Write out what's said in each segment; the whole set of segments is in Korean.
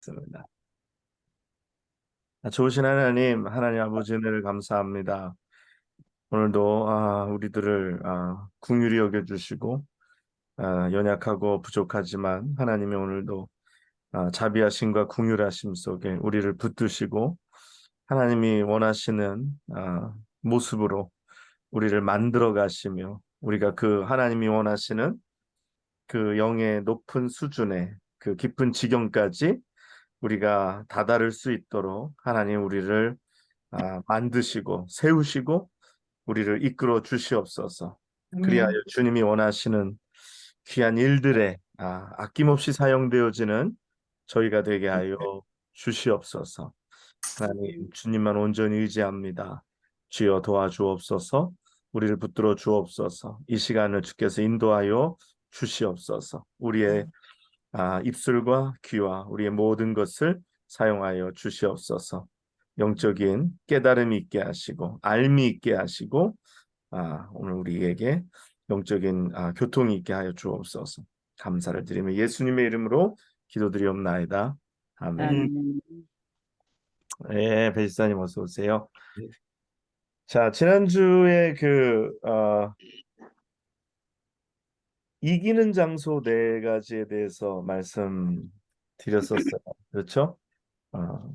기도하겠습니다. 좋으신 하나님, 하나님 아버지 은혜를 감사합니다. 오늘도 우리들을 긍휼히 여겨주시고 연약하고 부족하지만 하나님이 오늘도 자비하심과 긍휼하심 속에 우리를 붙드시고 하나님이 원하시는 모습으로 우리를 만들어 가시며 우리가 그 하나님이 원하시는 그 영의 높은 수준의 그 깊은 지경까지 우리가 다다를 수 있도록 하나님 우리를 만드시고 세우시고 우리를 이끌어 주시옵소서. 그리하여 주님이 원하시는 귀한 일들에 아낌없이 사용되어지는 저희가 되게 하여 주시옵소서. 하나님 주님만 온전히 의지합니다. 주여 도와주옵소서. 우리를 붙들어 주옵소서. 이 시간을 주께서 인도하여 주시옵소서. 우리의 입술과 귀와 우리의 모든 것을 사용하여 주시옵소서. 영적인 깨달음이 있게 하시고 알미 있게 하시고 오늘 우리에게 영적인 교통이 있게 하여 주옵소서. 감사를 드리며 예수님의 이름으로 기도드리옵나이다. 아멘. 아멘. 네, 배지사님 어서 오세요. 자, 지난주에 이기는 장소 네 가지에 대해서 말씀드렸었어요. 그렇죠? 어,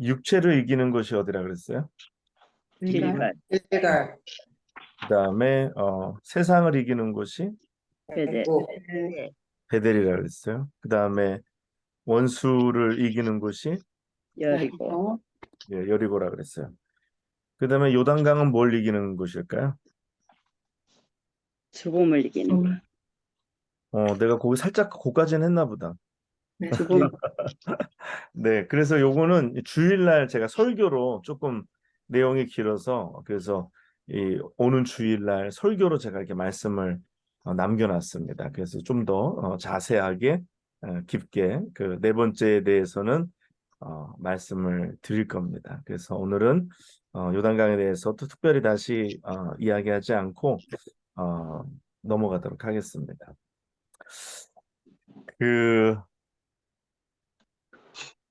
육체를 이기는 것이 어디라 그랬어요? 일갈, 일갈, 그다음에 세상을 이기는 것이 베델, 베델이라 그랬어요. 그다음에 원수를 이기는 것이 여리고, 여리고라 그랬어요. 그다음에 요단강은 뭘 이기는 것일까요? 죽음을 이기는 것. 내가 거기 살짝 고까지는 했나 보다. 죽음, 네, 그래서 요거는 주일날 제가 설교로 조금 내용이 길어서 그래서 이 오는 주일날 설교로 제가 이렇게 말씀을 남겨놨습니다. 그래서 좀 더 자세하게 깊게 그 네 번째에 대해서는 말씀을 드릴 겁니다. 그래서 오늘은 요단강에 대해서 또 특별히 다시 이야기하지 않고 넘어가도록 하겠습니다.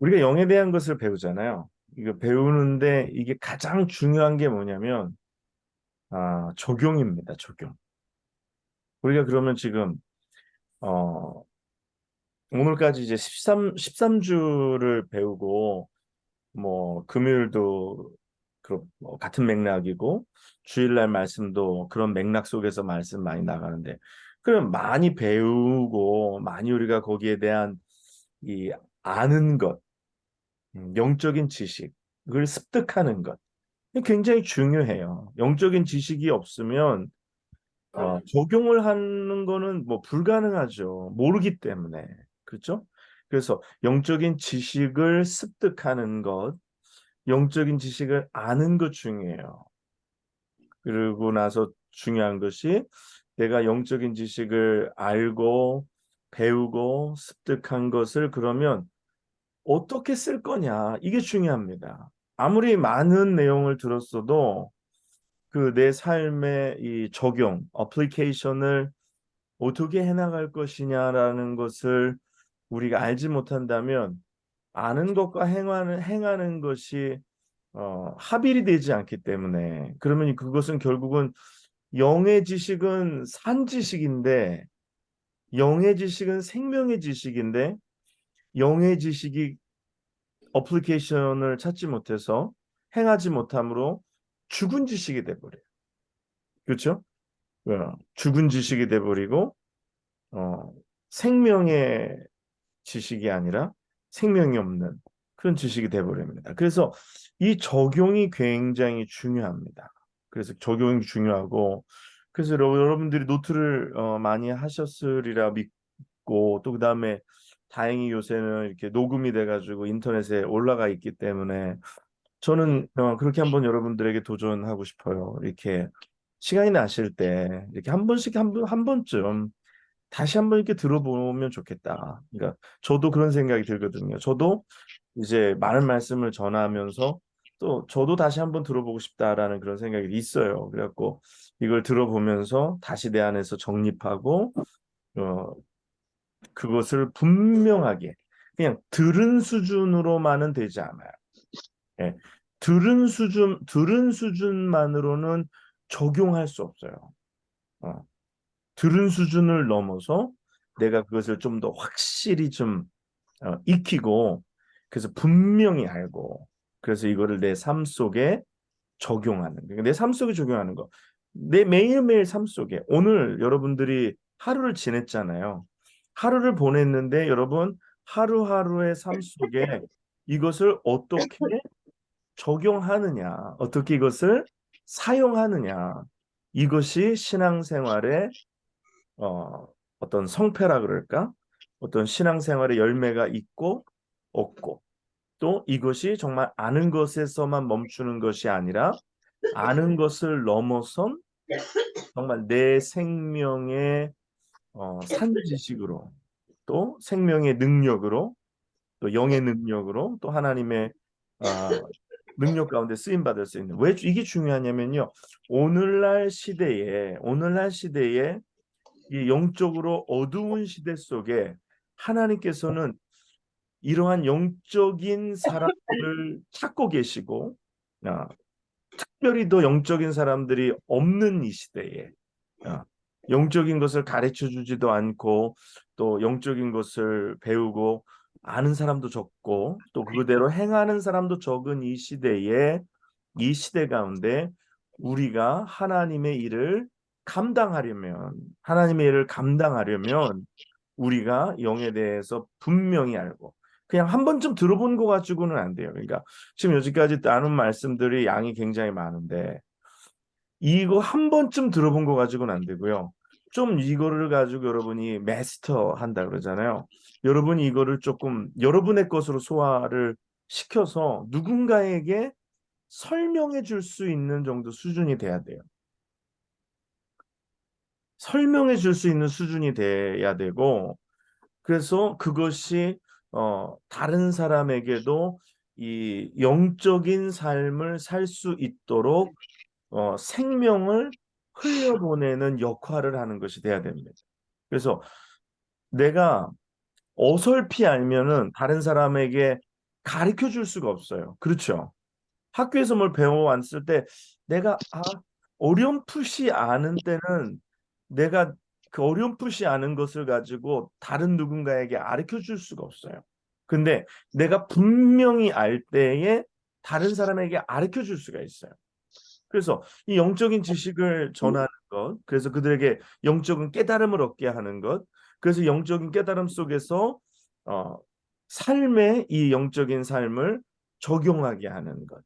우리가 영에 대한 것을 배우잖아요. 이거 배우는데 이게 가장 중요한 게 뭐냐면 적용입니다. 적용. 우리가 그러면 지금 오늘까지 이제 13주를 배우고 뭐 금요일도 뭐 같은 맥락이고 주일날 말씀도 그런 맥락 속에서 말씀 많이 나가는데 그럼 많이 배우고 많이 우리가 거기에 대한 이 아는 것 영적인 지식을 습득하는 것 굉장히 중요해요. 영적인 지식이 없으면 적용을 하는 거는 뭐 불가능하죠. 모르기 때문에. 그렇죠? 그래서 영적인 지식을 습득하는 것, 영적인 지식을 아는 것 중요해요. 그러고 나서 중요한 것이 내가 영적인 지식을 알고 배우고 습득한 것을 그러면 어떻게 쓸 거냐 이게 중요합니다. 아무리 많은 내용을 들었어도 그 내 삶의 이 적용, 어플리케이션을 어떻게 해나갈 것이냐라는 것을 우리가 알지 못한다면 아는 것과 행하는 것이 합일이 되지 않기 때문에 그러면 그것은 결국은 영의 지식은 산 지식인데 영의 지식은 생명의 지식인데 영의 지식이 어플리케이션을 찾지 못해서 행하지 못함으로 죽은 지식이 돼버려요. 그렇죠? 죽은 지식이 돼버리고 생명의 지식이 아니라 생명이 없는 그런 지식이 돼버립니다. 그래서 이 적용이 굉장히 중요합니다. 그래서 적용이 중요하고 그래서 여러분들이 노트를 많이 하셨으리라 믿고 또 그다음에 다행히 요새는 이렇게 녹음이 돼가지고 인터넷에 올라가 있기 때문에 저는 그렇게 한번 여러분들에게 도전하고 싶어요. 이렇게 시간이 나실 때 이렇게 한 번씩 한 번쯤 다시 한번 이렇게 들어보면 좋겠다. 그러니까 저도 그런 생각이 들거든요. 저도 이제 많은 말씀을 전하면서 또 저도 다시 한번 들어보고 싶다라는 그런 생각이 있어요. 그래갖고 이걸 들어보면서 다시 내 안에서 정립하고 어, 그것을 분명하게 그냥 들은 수준으로만은 되지 않아요. 예. 들은 수준만으로는 적용할 수 없어요. 어. 들은 수준을 넘어서 내가 그것을 좀 더 확실히 좀 익히고 그래서 분명히 알고 그래서 이거를 내 삶 속에 적용하는 그러니까 내 삶 속에 적용하는 거. 내 매일매일 삶 속에 오늘 여러분들이 하루를 지냈잖아요. 하루를 보냈는데 여러분 하루하루의 삶 속에 이것을 어떻게 적용하느냐, 어떻게 이것을 사용하느냐, 이것이 신앙생활의 어떤 성패라 그럴까? 어떤 신앙생활의 열매가 있고 없고 또 이것이 정말 아는 것에서만 멈추는 것이 아니라 아는 것을 넘어선 정말 내 생명의 산지식으로 또 생명의 능력으로 또 영의 능력으로 또 하나님의 아, 능력 가운데 쓰임 받을 수 있는 왜 이게 중요하냐면요. 오늘날 시대에 이 영적으로 어두운 시대 속에 하나님께서는 이러한 영적인 사람들을 찾고 계시고 아, 특별히 더 영적인 사람들이 없는 이 시대에 아, 영적인 것을 가르쳐 주지도 않고 또 영적인 것을 배우고 아는 사람도 적고 또 그대로 행하는 사람도 적은 이 시대 가운데 우리가 하나님의 일을 감당하려면 우리가 영에 대해서 분명히 알고 그냥 한 번쯤 들어본 거 가지고는 안 돼요. 그러니까 지금 여기까지 나눈 말씀들이 양이 굉장히 많은데 이거 한 번쯤 들어본 거 가지고는 안 되고요. 좀 이거를 가지고 여러분이 마스터 한다 그러잖아요. 여러분이 이거를 조금 여러분의 것으로 소화를 시켜서 누군가에게 설명해 줄 수 있는 정도 수준이 돼야 돼요. 설명해 줄 수 있는 수준이 돼야 되고 그래서 그것이 다른 사람에게도 이 영적인 삶을 살 수 있도록 생명을 흘려보내는 역할을 하는 것이 돼야 됩니다. 그래서 내가 어설피 알면은 다른 사람에게 가르쳐 줄 수가 없어요. 그렇죠? 학교에서 뭘 배워왔을 때 내가 어렴풋이 아는 때는 내가 그 어렴풋이 아는 것을 가지고 다른 누군가에게 가르쳐 줄 수가 없어요. 근데 내가 분명히 알 때에 다른 사람에게 가르쳐 줄 수가 있어요. 그래서 이 영적인 지식을 전하는 것, 그래서 그들에게 영적인 깨달음을 얻게 하는 것, 그래서 영적인 깨달음 속에서 어, 삶의 이 영적인 삶을 적용하게 하는 것.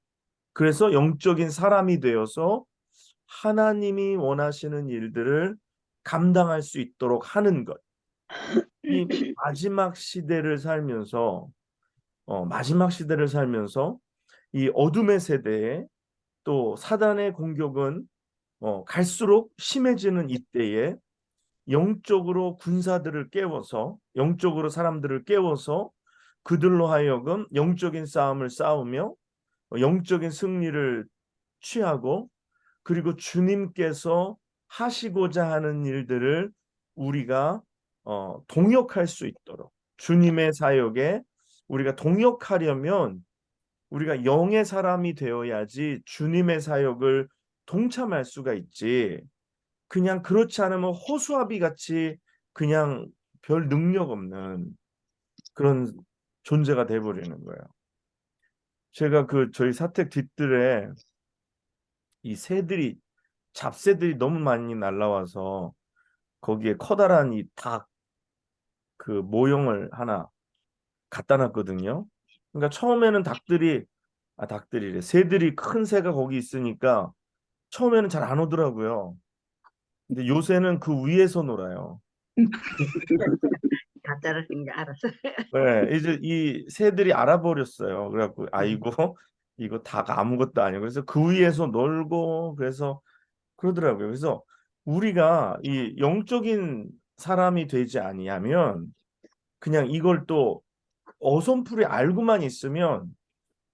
그래서 영적인 사람이 되어서 하나님이 원하시는 일들을 감당할 수 있도록 하는 것. 이 마지막 시대를 살면서 이 어둠의 세대에 또 사단의 공격은 갈수록 심해지는 이때에 영적으로 군사들을 깨워서 영적으로 사람들을 깨워서 그들로 하여금 영적인 싸움을 싸우며 영적인 승리를 취하고 그리고 주님께서 하시고자 하는 일들을 우리가 동역할 수 있도록 주님의 사역에 우리가 동역하려면 우리가 영의 사람이 되어야지 주님의 사역을 동참할 수가 있지. 그냥 그렇지 않으면 허수아비 같이 그냥 별 능력 없는 그런 존재가 돼버리는 거예요. 제가 그 저희 사택 뒷뜰에 이 잡새들이 너무 많이 날라와서 거기에 커다란 이 닭 그 모형을 하나 갖다 놨거든요. 그러니까 처음에는 닭들이래. 새들이 큰 새가 거기 있으니까 처음에는 잘 안 오더라고요. 근데 요새는 그 위에서 놀아요. 가짜를 쓴게 알았어. 네, 이제 이 새들이 알아버렸어요. 그래갖고 아이고 이거 닭 아무것도 아니고 그래서 그 위에서 놀고 그래서 그러더라고요. 그래서 우리가 이 영적인 사람이 되지 아니하면 그냥 이걸 또 어선풀이 알고만 있으면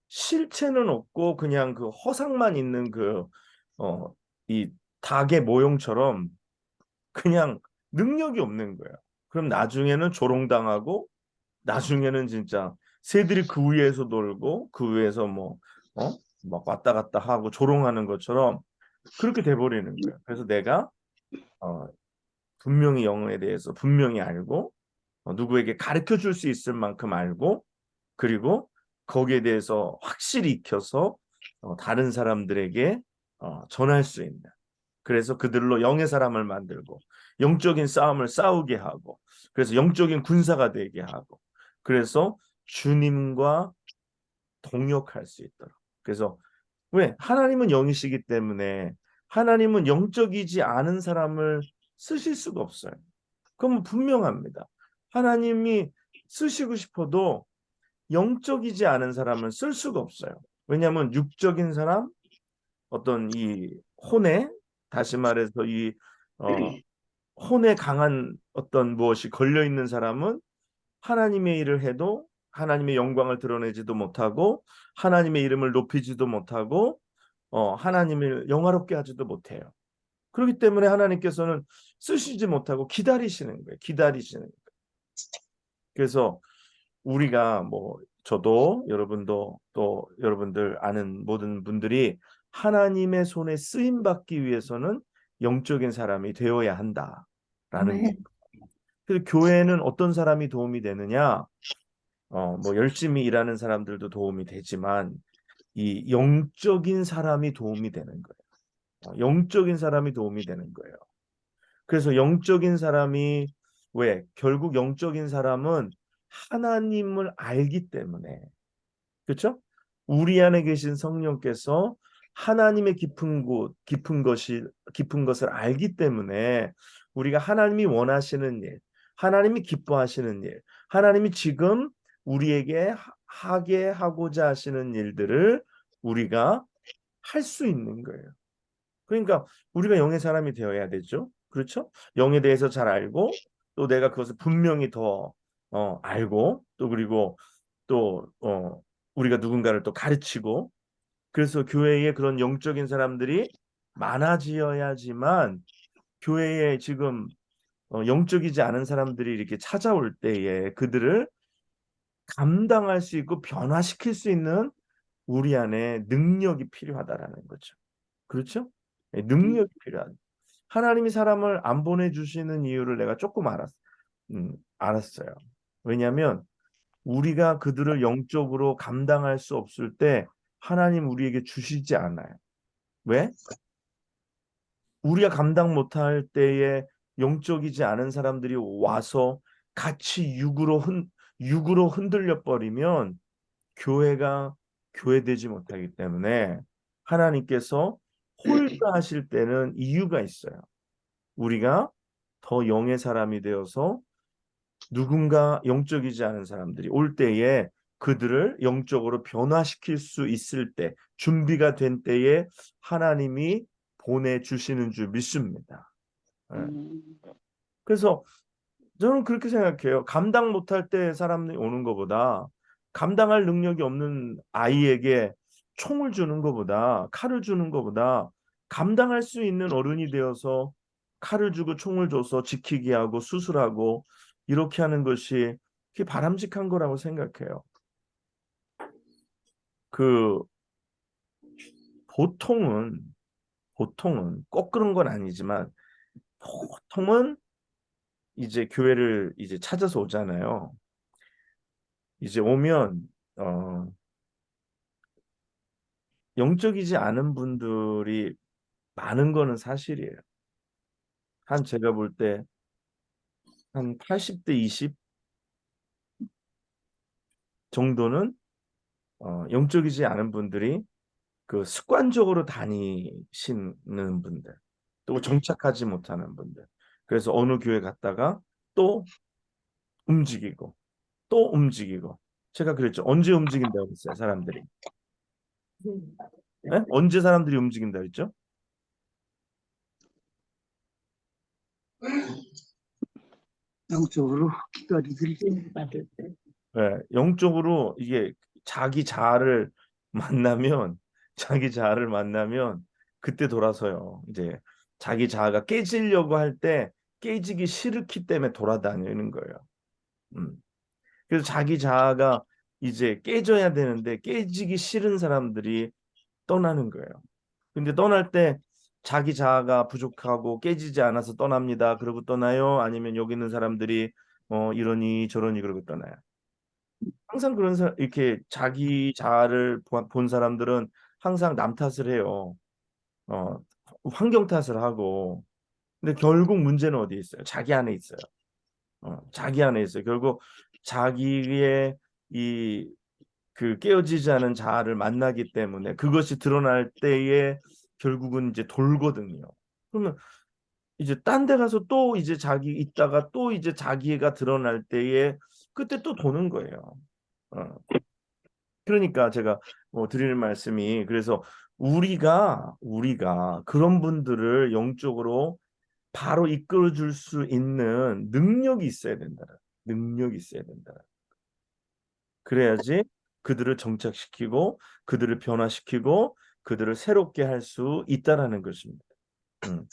실체는 없고 그냥 그 허상만 있는 이 닭의 모형처럼 그냥 능력이 없는 거예요. 그럼 나중에는 조롱당하고 나중에는 진짜 새들이 그 위에서 놀고 그 위에서 막 왔다 갔다 하고 조롱하는 것처럼 그렇게 돼버리는 거예요. 그래서 내가 어, 분명히 영어에 대해서 분명히 알고 누구에게 가르쳐 줄 수 있을 만큼 알고 그리고 거기에 대해서 확실히 익혀서 다른 사람들에게 전할 수 있는 그래서 그들로 영의 사람을 만들고 영적인 싸움을 싸우게 하고 그래서 영적인 군사가 되게 하고 그래서 주님과 동역할 수 있도록 그래서 왜 하나님은 영이시기 때문에 하나님은 영적이지 않은 사람을 쓰실 수가 없어요. 그건 분명합니다. 하나님이 쓰시고 싶어도 영적이지 않은 사람을 쓸 수가 없어요. 왜냐하면 육적인 사람, 어떤 이 혼에 다시 말해서 이 어, 혼에 강한 어떤 무엇이 걸려 있는 사람은 하나님의 일을 해도 하나님의 영광을 드러내지도 못하고 하나님의 이름을 높이지도 못하고 하나님을 영화롭게 하지도 못해요. 그렇기 때문에 하나님께서는 쓰시지 못하고 기다리시는 거예요. 기다리시는 거예요. 그래서 우리가 저도 여러분도 또 여러분들 아는 모든 분들이 하나님의 손에 쓰임 받기 위해서는 영적인 사람이 되어야 한다라는 거. 네. 그래서 교회는 어떤 사람이 도움이 되느냐? 열심히 일하는 사람들도 도움이 되지만 이 영적인 사람이 도움이 되는 거예요. 영적인 사람이 도움이 되는 거예요. 그래서 영적인 사람이 왜? 결국 영적인 사람은 하나님을 알기 때문에 그렇죠? 우리 안에 계신 성령께서 하나님의 깊은 것을 알기 때문에 우리가 하나님이 원하시는 일, 하나님이 기뻐하시는 일, 하나님이 지금 우리에게 하게 하고자 하시는 일들을 우리가 할 수 있는 거예요. 그러니까 우리가 영의 사람이 되어야 되죠. 그렇죠? 영에 대해서 잘 알고 또 내가 그것을 분명히 더 알고 또 그리고 또 우리가 누군가를 또 가르치고 그래서 교회에 그런 영적인 사람들이 많아지어야지만 교회에 지금 영적이지 않은 사람들이 이렇게 찾아올 때에 그들을 감당할 수 있고 변화시킬 수 있는 우리 안에 능력이 필요하다라는 거죠. 그렇죠? 예, 능력이 필요한. 하나님이 사람을 안 보내주시는 이유를 내가 조금 알았어요. 왜냐하면 우리가 그들을 영적으로 감당할 수 없을 때 하나님 우리에게 주시지 않아요. 왜? 우리가 감당 못할 때에 영적이지 않은 사람들이 와서 같이 육으로 흔들려 버리면 교회가 교회되지 못하기 때문에 하나님께서 홀가하실 때는 이유가 있어요. 우리가 더 영의 사람이 되어서 누군가 영적이지 않은 사람들이 올 때에 그들을 영적으로 변화시킬 수 있을 때, 준비가 된 때에 하나님이 보내주시는 줄 믿습니다. 예. 그래서 저는 그렇게 생각해요. 감당 못할 때 사람이 오는 것보다 감당할 능력이 없는 아이에게 총을 주는 것보다 칼을 주는 것보다 감당할 수 있는 어른이 되어서 칼을 주고 총을 줘서 지키게 하고 수술하고 이렇게 하는 것이 그게 바람직한 거라고 생각해요. 그 보통은 꼭 그런 건 아니지만 보통은 이제 교회를 이제 찾아서 오잖아요. 이제 오면 영적이지 않은 분들이 많은 거는 사실이에요. 제가 볼 때 한 80대 20 정도는 영적이지 않은 분들이 그 습관적으로 다니시는 분들, 또 정착하지 못하는 분들. 그래서 어느 교회 갔다가 또 움직이고 또 움직이고. 제가 그랬죠. 언제 움직인다고 했어요, 사람들이? 예? 언제 사람들이 움직인다 했죠? 영적으로 기도를 들지 받을 때. 예, 영적으로 이게 자기 자아를 만나면 자기 자아를 만나면 그때 돌아서요. 이제 자기 자아가 깨지려고 할 때 깨지기 싫기 때문에 돌아다니는 거예요. 음. 그래서 자기 자아가 이제 깨져야 되는데 깨지기 싫은 사람들이 떠나는 거예요. 근데 떠날 때 자기 자아가 부족하고 깨지지 않아서 떠납니다. 그러고 떠나요? 아니면 여기 있는 사람들이 이러니 저러니 그러고 떠나요? 항상 그런 사람, 이렇게 자기 자아를 본 사람들은 항상 남 탓을 해요. 어, 환경 탓을 하고. 근데 결국 문제는 어디에 있어요? 자기 안에 있어요. 자기 안에 있어요. 결국 자기의 이 그 깨어지지 않은 자아를 만나기 때문에 그것이 드러날 때에 결국은 이제 돌거든요. 그러면 이제 딴 데 가서 또 이제 자기 있다가 또 이제 자기가 드러날 때에 그때 또 도는 거예요. 어. 그러니까 제가 드리는 말씀이 그래서 우리가 그런 분들을 영적으로 바로 이끌어 줄 수 있는 능력이 있어야 된다. 능력이 있어야 된다. 그래야지 그들을 정착시키고 그들을 변화시키고 그들을 새롭게 할 수 있다라는 것입니다. 음.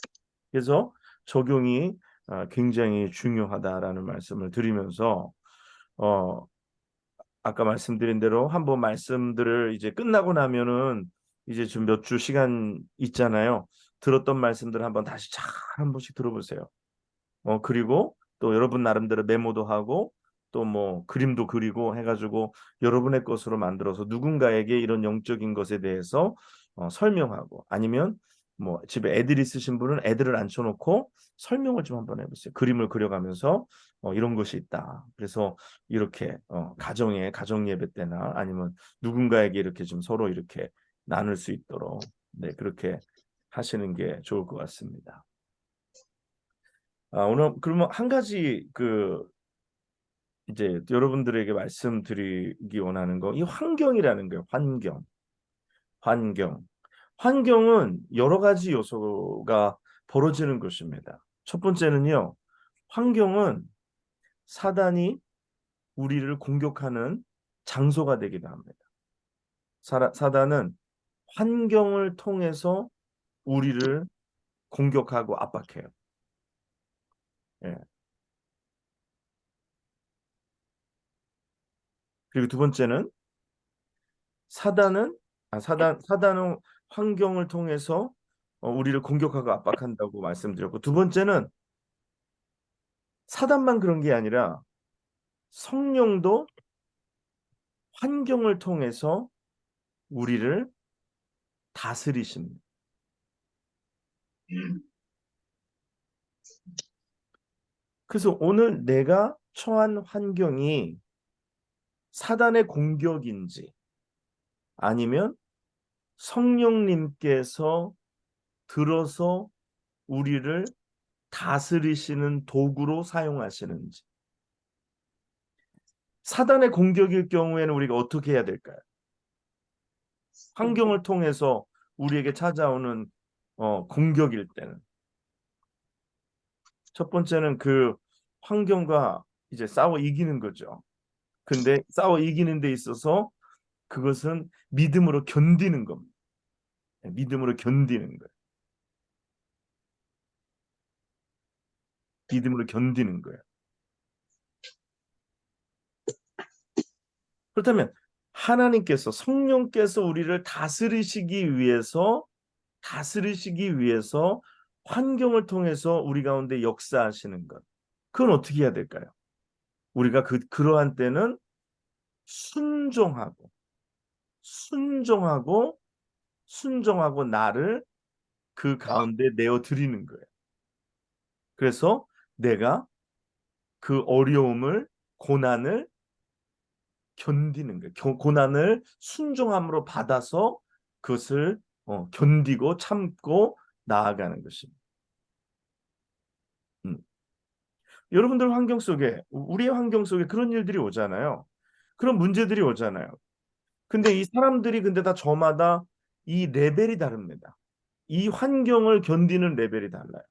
그래서 적용이 굉장히 중요하다라는 말씀을 드리면서 어, 아까 말씀드린 대로 한번 말씀들을 이제 끝나고 나면은 이제 좀 몇 주 시간 있잖아요. 들었던 말씀들 한번 다시 잘 한 번씩 들어보세요. 그리고 또 여러분 나름대로 메모도 하고 또 뭐 그림도 그리고 해가지고 여러분의 것으로 만들어서 누군가에게 이런 영적인 것에 대해서 설명하고 아니면 뭐 집에 애들 있으신 분은 애들을 앉혀놓고 설명을 좀 한번 해보세요. 그림을 그려가면서 이런 것이 있다. 그래서 이렇게 가정 예배 때나 아니면 누군가에게 이렇게 좀 서로 이렇게 나눌 수 있도록 네 그렇게 하시는 게 좋을 것 같습니다. 오늘 그러면 한 가지 이제 여러분들에게 말씀드리기 원하는 거, 이 환경이라는 거예요. 환경. 환경은 여러 가지 요소가 벌어지는 것입니다. 첫 번째는요, 환경은 사단이 우리를 공격하는 장소가 되기도 합니다. 사단은 환경을 통해서 우리를 공격하고 압박해요. 예. 그리고 두 번째는 사단은 환경을 통해서 우리를 공격하고 압박한다고 말씀드렸고 두 번째는 사단만 그런 게 아니라 성령도 환경을 통해서 우리를 다스리십니다. 그래서 오늘 내가 처한 환경이 사단의 공격인지 아니면 성령님께서 들어서 우리를 다스리시는 도구로 사용하시는지 사단의 공격일 경우에는 우리가 어떻게 해야 될까요? 환경을 통해서 우리에게 찾아오는 공격일 때는 첫 번째는 그 환경과 이제 싸워 이기는 거죠. 근데 싸워 이기는 데 있어서 그것은 믿음으로 견디는 겁니다. 믿음으로 견디는 거예요. 믿음으로 견디는 거예요. 그렇다면 하나님께서 성령께서 우리를 다스리시기 위해서 환경을 통해서 우리 가운데 역사하시는 것. 그건 어떻게 해야 될까요? 우리가 그러한 때는 순종하고 순종하고 순종하고 나를 그 가운데 내어 드리는 거예요. 그래서 내가 그 어려움을 고난을 견디는 거예요. 고난을 순종함으로 받아서 그것을 견디고 참고 나아가는 것입니다. 음. 여러분들 환경 속에 우리의 환경 속에 그런 일들이 오잖아요. 그런 문제들이 오잖아요. 근데 이 사람들이 근데 다 저마다 이 레벨이 다릅니다. 이 환경을 견디는 레벨이 달라요.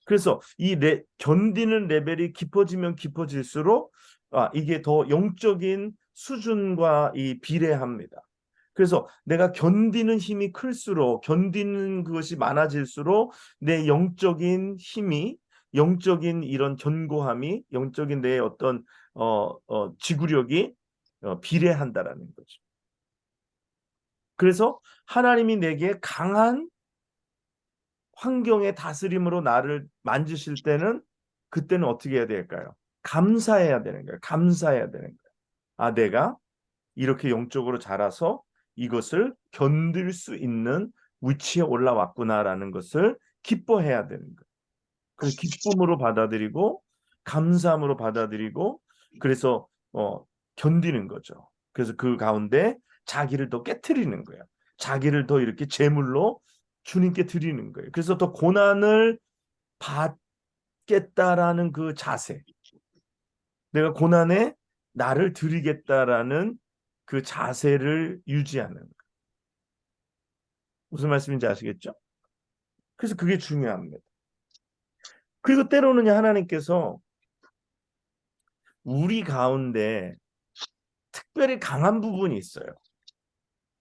그래서 견디는 레벨이 깊어지면 깊어질수록 이게 더 영적인 수준과 이 비례합니다. 그래서 내가 견디는 힘이 클수록, 견디는 그것이 많아질수록 내 영적인 힘이, 영적인 이런 견고함이, 영적인 내 어떤 지구력이 비례한다라는 거죠. 그래서 하나님이 내게 강한 환경의 다스림으로 나를 만지실 때는, 그때는 어떻게 해야 될까요? 감사해야 되는 거예요. 감사해야 되는 거예요. 아, 내가 이렇게 영적으로 자라서 이것을 견딜 수 있는 위치에 올라왔구나라는 것을 기뻐해야 되는 거예요. 그래서 기쁨으로 받아들이고 감사함으로 받아들이고, 그래서 견디는 거죠. 그래서 그 가운데 자기를 더 깨트리는 거예요. 자기를 더 이렇게 제물로 주님께 드리는 거예요. 그래서 더 고난을 받겠다라는 그 자세, 내가 고난에 나를 드리겠다라는 그 자세를 유지하는 거예요. 무슨 말씀인지 아시겠죠? 그래서 그게 중요합니다. 그리고 때로는 하나님께서 우리 가운데 특별히 강한 부분이 있어요.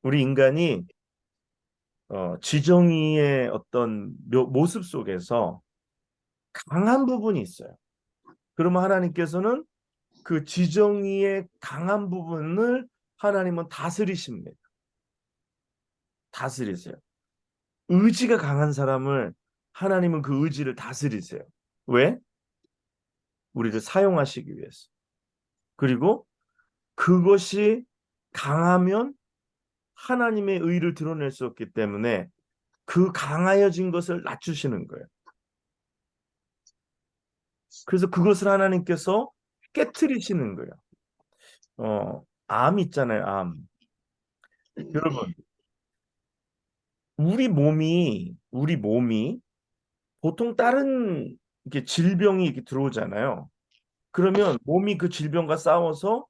우리 인간이 지정의의 어떤 모습 속에서 강한 부분이 있어요. 그러면 하나님께서는 그 지정의의 강한 부분을 하나님은 다스리십니다. 다스리세요. 의지가 강한 사람을 하나님은 그 의지를 다스리세요. 왜? 우리를 사용하시기 위해서. 그리고 그것이 강하면 하나님의 의를 드러낼 수 없기 때문에 그 강하여진 것을 낮추시는 거예요. 그래서 그것을 하나님께서 깨트리시는 거예요. 암 있잖아요, 암. 여러분, 우리 몸이 보통 다른 이렇게 질병이 이렇게 들어오잖아요. 그러면 몸이 질병과 싸워서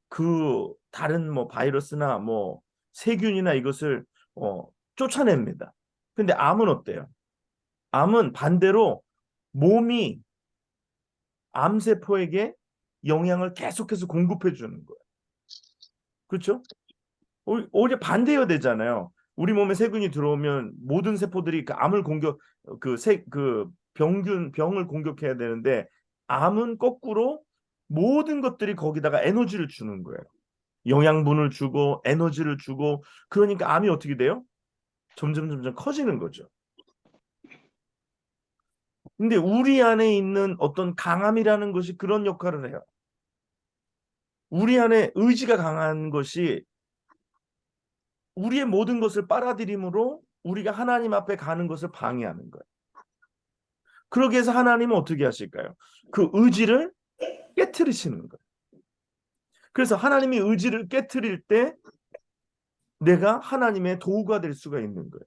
그 다른 뭐 바이러스나 뭐 세균이나 이것을 쫓아냅니다. 근데 암은 어때요? 암은 반대로 몸이 암세포에게 영양을 계속해서 공급해 주는 거예요. 그렇죠? 오히려 반대여야 되잖아요. 우리 몸에 세균이 들어오면 모든 세포들이 그 암을 공격, 그 병을 공격해야 되는데, 암은 거꾸로 모든 것들이 거기다가 에너지를 주는 거예요. 영양분을 주고 에너지를 주고, 그러니까 암이 어떻게 돼요? 점점 커지는 거죠. 근데 우리 안에 있는 어떤 강함이라는 것이 그런 역할을 해요. 우리 안에 의지가 강한 것이 우리의 모든 것을 빨아들임으로 우리가 하나님 앞에 가는 것을 방해하는 거예요. 그러기 위해서 하나님은 어떻게 하실까요? 그 의지를 깨트리시는 거예요. 그래서 하나님이 의지를 깨트릴 때 내가 하나님의 도구가 될 수가 있는 거예요.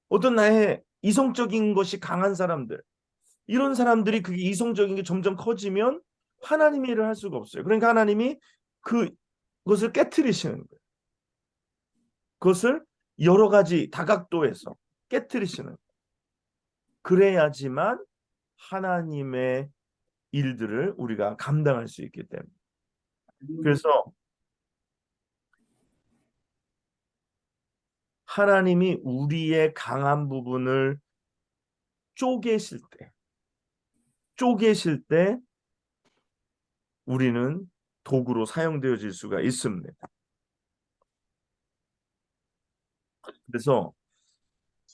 어떤 나의 이성적인 것이 강한 사람들, 이런 사람들이 그게 이성적인 게 점점 커지면 하나님의 일을 할 수가 없어요. 그러니까 하나님이 그것을 깨트리시는 거예요. 그것을 여러 가지 다각도에서 깨트리시는 거예요. 그래야지만 하나님의 일들을 우리가 감당할 수 있기 때문에. 그래서 하나님이 우리의 강한 부분을 쪼개실 때, 쪼개실 때 우리는 도구로 사용되어질 수가 있습니다. 그래서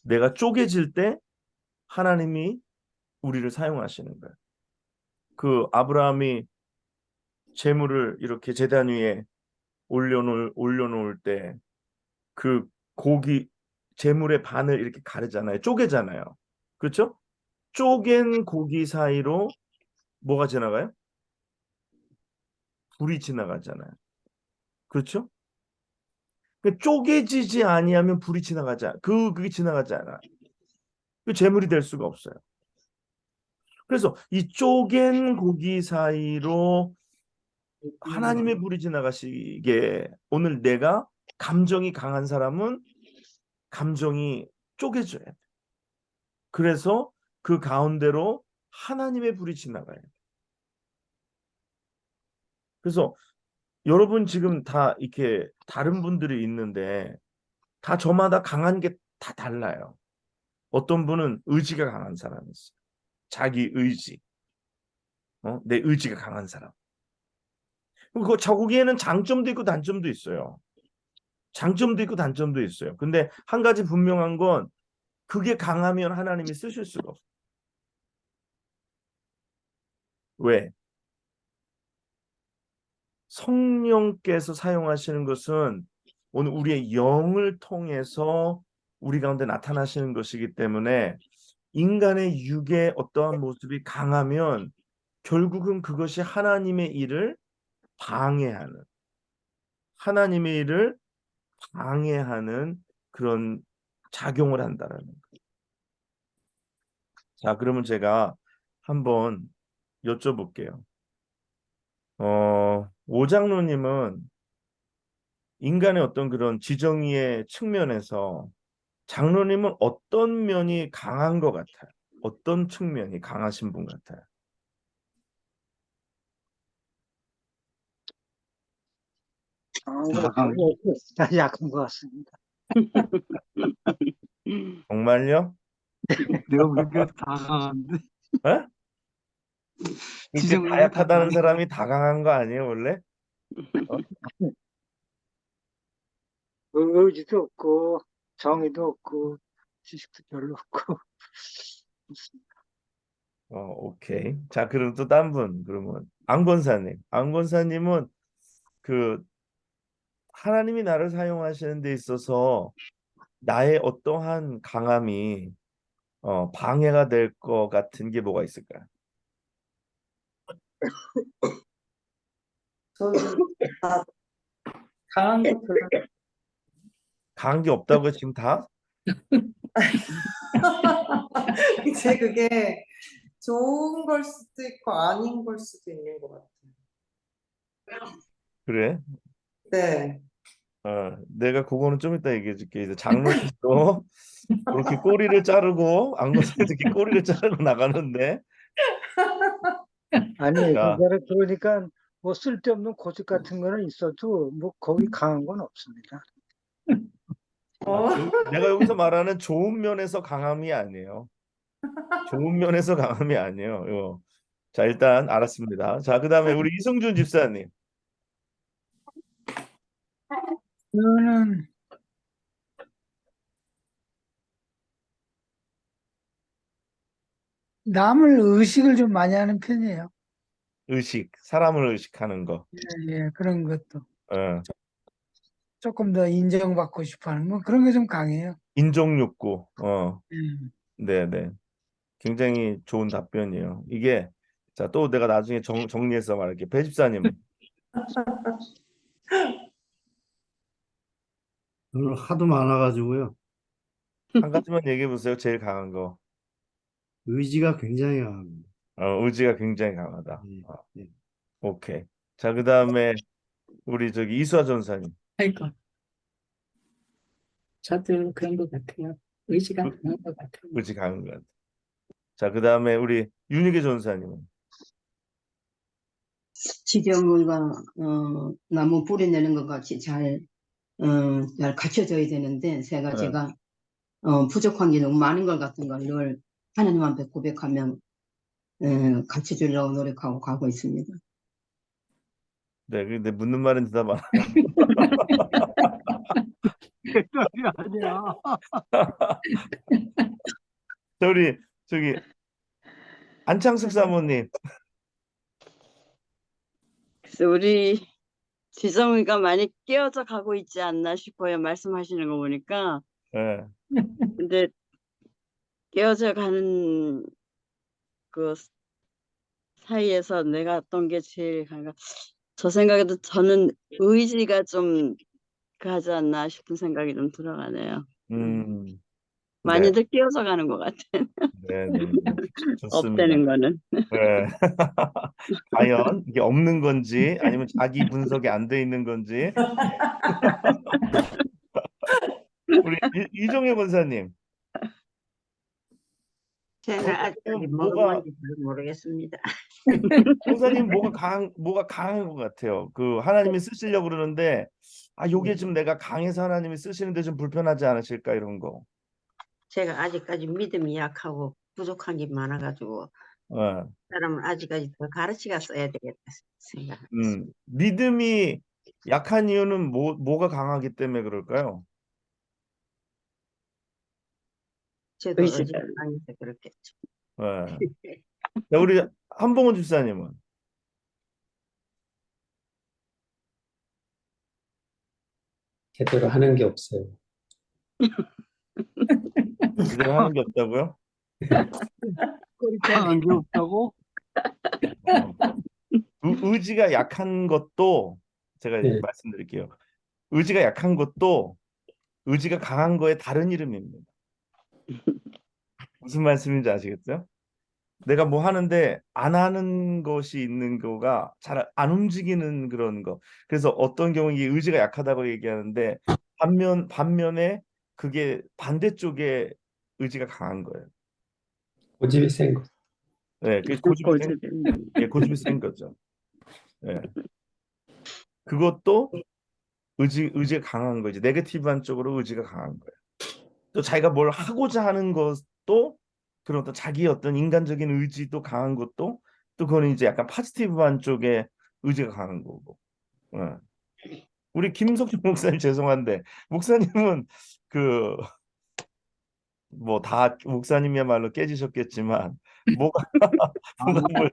내가 쪼개질 때 하나님이 우리를 사용하시는 거예요. 그 아브라함이 재물을 이렇게 제단 위에 올려놓을 때 그 고기 재물의 반을 이렇게 가르잖아요. 쪼개잖아요. 그렇죠? 쪼갠 고기 사이로 뭐가 지나가요? 불이 지나가잖아요. 그렇죠? 그 쪼개지지 아니하면 불이 지나가지 그게 지나가지 않아. 그 재물이 될 수가 없어요. 그래서 이 쪼갠 고기 사이로 하나님의 불이 지나가시게, 오늘 내가 감정이 강한 사람은 감정이 쪼개져야 돼. 그래서 그 가운데로 하나님의 불이 지나가요. 그래서 여러분 지금 다 이렇게 다른 분들이 있는데 다 저마다 강한 게 다 달라요. 어떤 분은 의지가 강한 사람이 있어요. 자기 의지, 내 의지가 강한 사람. 그리고 저기에는 장점도 있고 단점도 있어요. 장점도 있고 단점도 있어요. 근데 한 가지 분명한 건 그게 강하면 하나님이 쓰실 수가 없어요. 왜? 성령께서 사용하시는 것은 오늘 우리의 영을 통해서 우리 가운데 나타나시는 것이기 때문에 인간의 육의 어떠한 모습이 강하면 결국은 그것이 하나님의 일을 방해하는, 하나님의 일을 방해하는 그런 작용을 한다라는 거예요. 자, 그러면 제가 한번 여쭤볼게요. 오장로님은 인간의 어떤 그런 지정의의 측면에서 장로님은 어떤 면이 강한 것 같아요? 어떤 측면이 강하신 분 같아요? 강한 약한 것 같습니다. 정말요? 내가 보기엔 다 강한데 에? 이렇게 지정의가 다 다약하다는 강해. 사람이 다 강한 거 아니에요, 원래? 어? 의지도 없고 정의도 없고 지식도 별로 없고 오케이. 자, 그럼 또 딴 분, 그러면 안 권사님. 안 권사님은 그 하나님이 나를 사용하시는 데 있어서 나의 어떠한 강함이 방해가 될 것 같은 게 뭐가 있을까요? 저는 다 강한 거 별로. 강한 게 없다고요, 지금 다? 이제 그게 좋은 걸 수도 있고 아닌 걸 수도 있는 것 같아요. 그래? 네. 내가 그거는 좀 이따 얘기해 줄게. 이제 장로님도 그렇게 꼬리를 자르고 안 권사님 이렇게 꼬리를 자르고 나가는데 아니 자, 그러니까 뭐 쓸데없는 고집 같은 거는 있어도 뭐 거기 강한 건 없습니다. 어, 내가 여기서 말하는 좋은 면에서 강함이 아니에요. 좋은 면에서 강함이 아니에요. 자, 일단 알았습니다. 자, 그다음에 우리 이승준 집사님. 저는 남을 의식을 좀 많이 하는 편이에요. 사람을 의식하는 거. 예, 그런 것도. 어, 조금 더 인정받고 싶어 하는 뭐 그런 게 좀 강해요. 인종 욕구. 예. 네, 네. 굉장히 좋은 답변이에요. 이게 자, 또 내가 나중에 정리해서 말할게. 배 집사님은 오늘 하도 많아가지고요. 한 가지만 얘기해 보세요. 제일 강한 거. 의지가 굉장히 강합니다. 의지가 굉장히 강하다. 예, 예. 오케이. 자, 그다음에 우리 저기 이수아 전사님. 아이고, 저도 그런 것 같아요. 의지가 의- 강한 것 같아요. 의지 강한 것 같아. 자, 그다음에 우리 윤희계 전사님은 지정의가 나무 뿌리 내는 것 같이 잘 갖춰져야 되는데 네. 제가 부족한 게 너무 많은 것 같은 걸 늘 하나님 앞에 고백하면 갖춰주려고 노력하고 가고 있습니다. 네, 근데 묻는 말은 대답 안. 대답이 아니야. 우리 저기 안창숙 사모님. 그래서 우리 지정이가 많이 깨어져 가고 있지 않나 싶어요. 말씀하시는 거 보니까. 네. 근데 깨어져 가는 그 사이에서 내가 어떤 게 제일 강한가? 저 생각에도 저는 의지가 좀 하지 않나 싶은 생각이 좀 들어가네요. 네, 많이들 깨어져 가는 것 같아요. 네, 네, 네. 좋습니다. 없다는 거는. 네. 과연 이게 없는 건지 아니면 자기 분석이 안 돼 있는 건지 우리 이종혜 권사님. 제가 어떻게 아직까지 보면 뭐가 모르겠습니다. 목사님 뭐가 강한 것 같아요. 그 하나님이 쓰시려고 그러는데 요게 좀 내가 강해서 하나님이 쓰시는데 좀 불편하지 않으실까 이런 거. 제가 아직까지 믿음이 약하고 부족한 게 많아가지고 예. 사람을 아직까지 더 가르치가 써야 되겠다 생각합니다. 믿음이 약한 이유는 뭐가 강하기 때문에 그럴까요? 저도 의지가. 의지가 강해서 그렇겠죠. 예. 자, 우리 한봉원 집사님은 제대로 하는 게 없어요. 제대로 하는 게 없다고요? 강한 게 없다고? 의지가 약한 것도 제가 네. 말씀드릴게요. 의지가 약한 것도 의지가 강한 거의 다른 이름입니다. 무슨 말씀인지 아시겠죠? 내가 뭐 하는데 안 하는 것이 있는 거가 잘 안 움직이는 그런 거. 그래서 어떤 경우에 이게 의지가 약하다고 얘기하는데 반면에 그게 반대쪽에 의지가 강한 거예요. 고집이 센 거. 네, 그 고집이 센 거죠. 네. 그것도 의지가 강한 거지. 네거티브한 쪽으로 의지가 강한 거예요. 또 자기가 뭘 하고자 하는 것도 그런 어떤 자기의 어떤 인간적인 의지도 강한 것도 또 그거는 이제 약간 포지티브한 쪽에 의지가 강한 거고. 예. 우리 김석준 목사님 죄송한데 목사님은 그 뭐 다 목사님이야말로 깨지셨겠지만 뭐가 뭘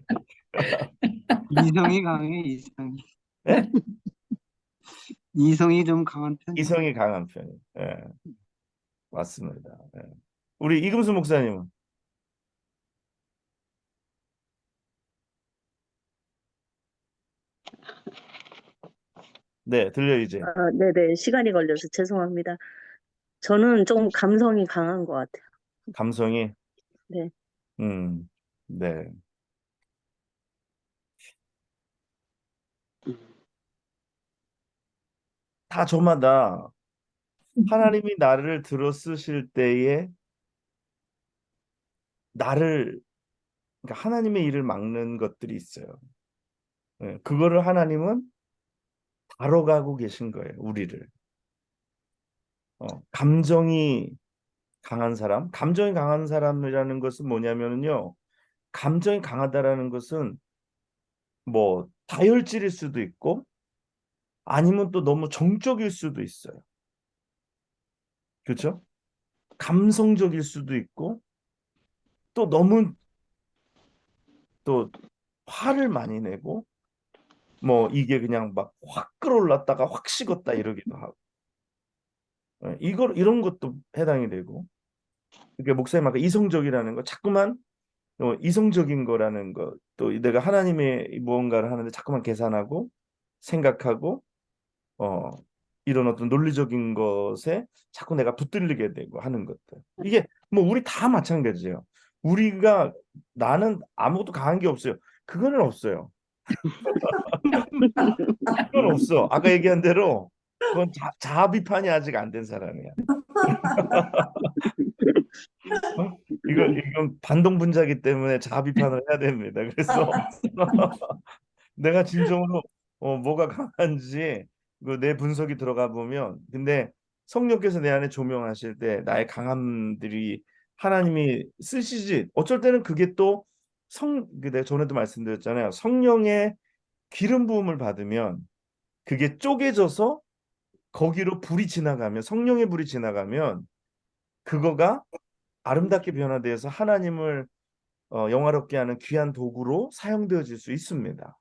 이성이 강해, 이성이. 예? 이성이 좀 강한 편. 이성이 강한 편이. 예. 맞습니다. 예. 우리 이금수 목사님은 네, 들려 이제. 네네. 시간이 걸려서 죄송합니다. 저는 좀 감성이 강한 것 같아요. 감성이 네. 네. 다 저마다 하나님이 나를 들어 쓰실 때에 그러니까 하나님의 일을 막는 것들이 있어요. 예, 그거를 하나님은 다뤄가고 계신 거예요, 우리를. 감정이 강한 사람이라는 것은 뭐냐면요, 감정이 강하다라는 것은 뭐 다혈질일 수도 있고 아니면 또 너무 정적일 수도 있어요. 그렇죠? 감성적일 수도 있고 또 너무 또 화를 많이 내고 뭐 이게 그냥 막 확 끌어올랐다가 확 식었다 이러기도 하고 이런 것도 해당이 되고 그러니까 목사님 아까 이성적이라는 거 자꾸만 이성적인 거라는 거 또 내가 하나님의 무언가를 하는데 자꾸만 계산하고 생각하고 어 이런 어떤 논리적인 것에 자꾸 내가 붙들리게 되고 하는 것들 이게 뭐 우리 다 마찬가지예요. 나는 아무것도 강한 게 없어요. 그거는 없어요. 그건 없어. 아까 얘기한 대로 그건 자아 비판이 아직 안 된 사람이야. 이건 반동 분자기 때문에 자아 비판을 해야 됩니다. 그래서 내가 진정으로 뭐가 강한지 내 분석이 들어가 보면 근데 성령께서 내 안에 조명하실 때 나의 강함들이 하나님이 쓰시지 어쩔 때는 그게 또 내가 전에도 말씀드렸잖아요. 성령의 기름 부음을 받으면 그게 쪼개져서 거기로 성령의 불이 지나가면 그거가 아름답게 변화되어서 하나님을 영화롭게 하는 귀한 도구로 사용되어질 수 있습니다.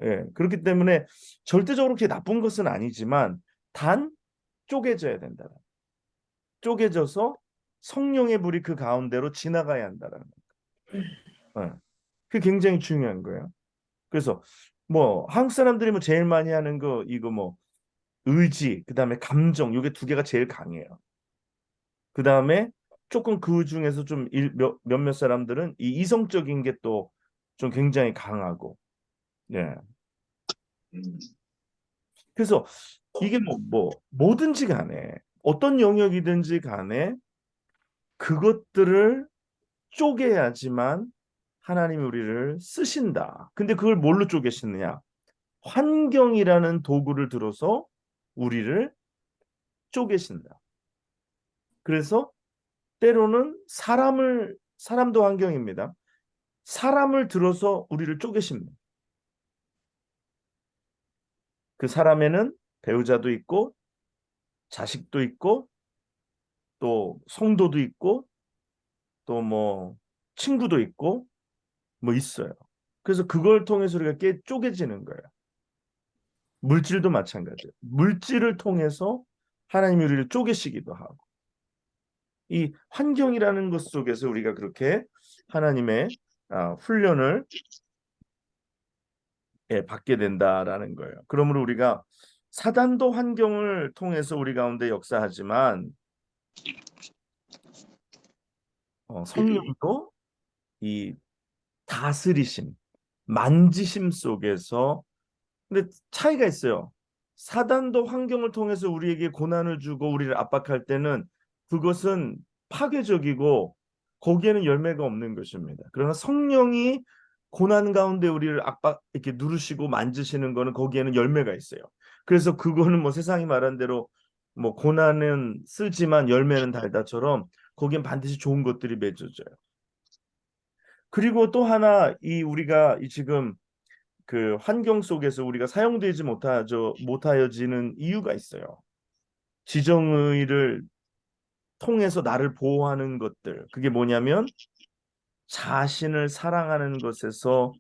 예, 그렇기 때문에 절대적으로 그게 나쁜 것은 아니지만 단 쪼개져야 된다. 쪼개져서 성령의 불이 그 가운데로 지나가야 한다라는 거예요. 예, 그게 굉장히 중요한 거예요. 그래서 뭐 한국 사람들이 뭐 제일 많이 하는 거 이거 뭐 의지, 그다음에 감정, 요게 두 개가 제일 강해요. 그다음에 조금 그 중에서 좀 몇몇 사람들은 이 이성적인 게 또 좀 굉장히 강하고, 예. 그래서 이게 뭐든지 간에 어떤 영역이든지 간에 그것들을 쪼개야지만 하나님이 우리를 쓰신다. 근데 그걸 뭘로 쪼개시느냐? 환경이라는 도구를 들어서 우리를 쪼개신다. 그래서 때로는 사람도 환경입니다. 사람을 들어서 우리를 쪼개십니다. 그 사람에는 배우자도 있고 자식도 있고 또 성도도 있고 또 뭐 친구도 있고 뭐 있어요. 그래서 그걸 통해서 우리가 쪼개지는 거예요. 물질도 마찬가지예요. 물질을 통해서 하나님이 우리를 쪼개시기도 하고 이 환경이라는 것 속에서 우리가 그렇게 하나님의 훈련을 받게 된다라는 거예요. 그러므로 우리가 사단도 환경을 통해서 우리 가운데 역사하지만 성령도 이 다스리심, 만지심 속에서 근데 차이가 있어요. 사단도 환경을 통해서 우리에게 고난을 주고 우리를 압박할 때는 그것은 파괴적이고 거기에는 열매가 없는 것입니다. 그러나 성령이 고난 가운데 우리를 이렇게 누르시고 만지시는 거는 거기에는 열매가 있어요. 그래서 그거는 뭐 세상이 말한 대로 뭐 고난은 쓰지만 열매는 달다처럼 거기엔 반드시 좋은 것들이 맺어져요. 그리고 또 하나 우리가 지금 그 환경 속에서 우리가 사용되지 못하여지는 이유가 있어요. 지정의를 통해서 나를 보호하는 것들. 그게 뭐냐면 자신을 사랑하는 것에서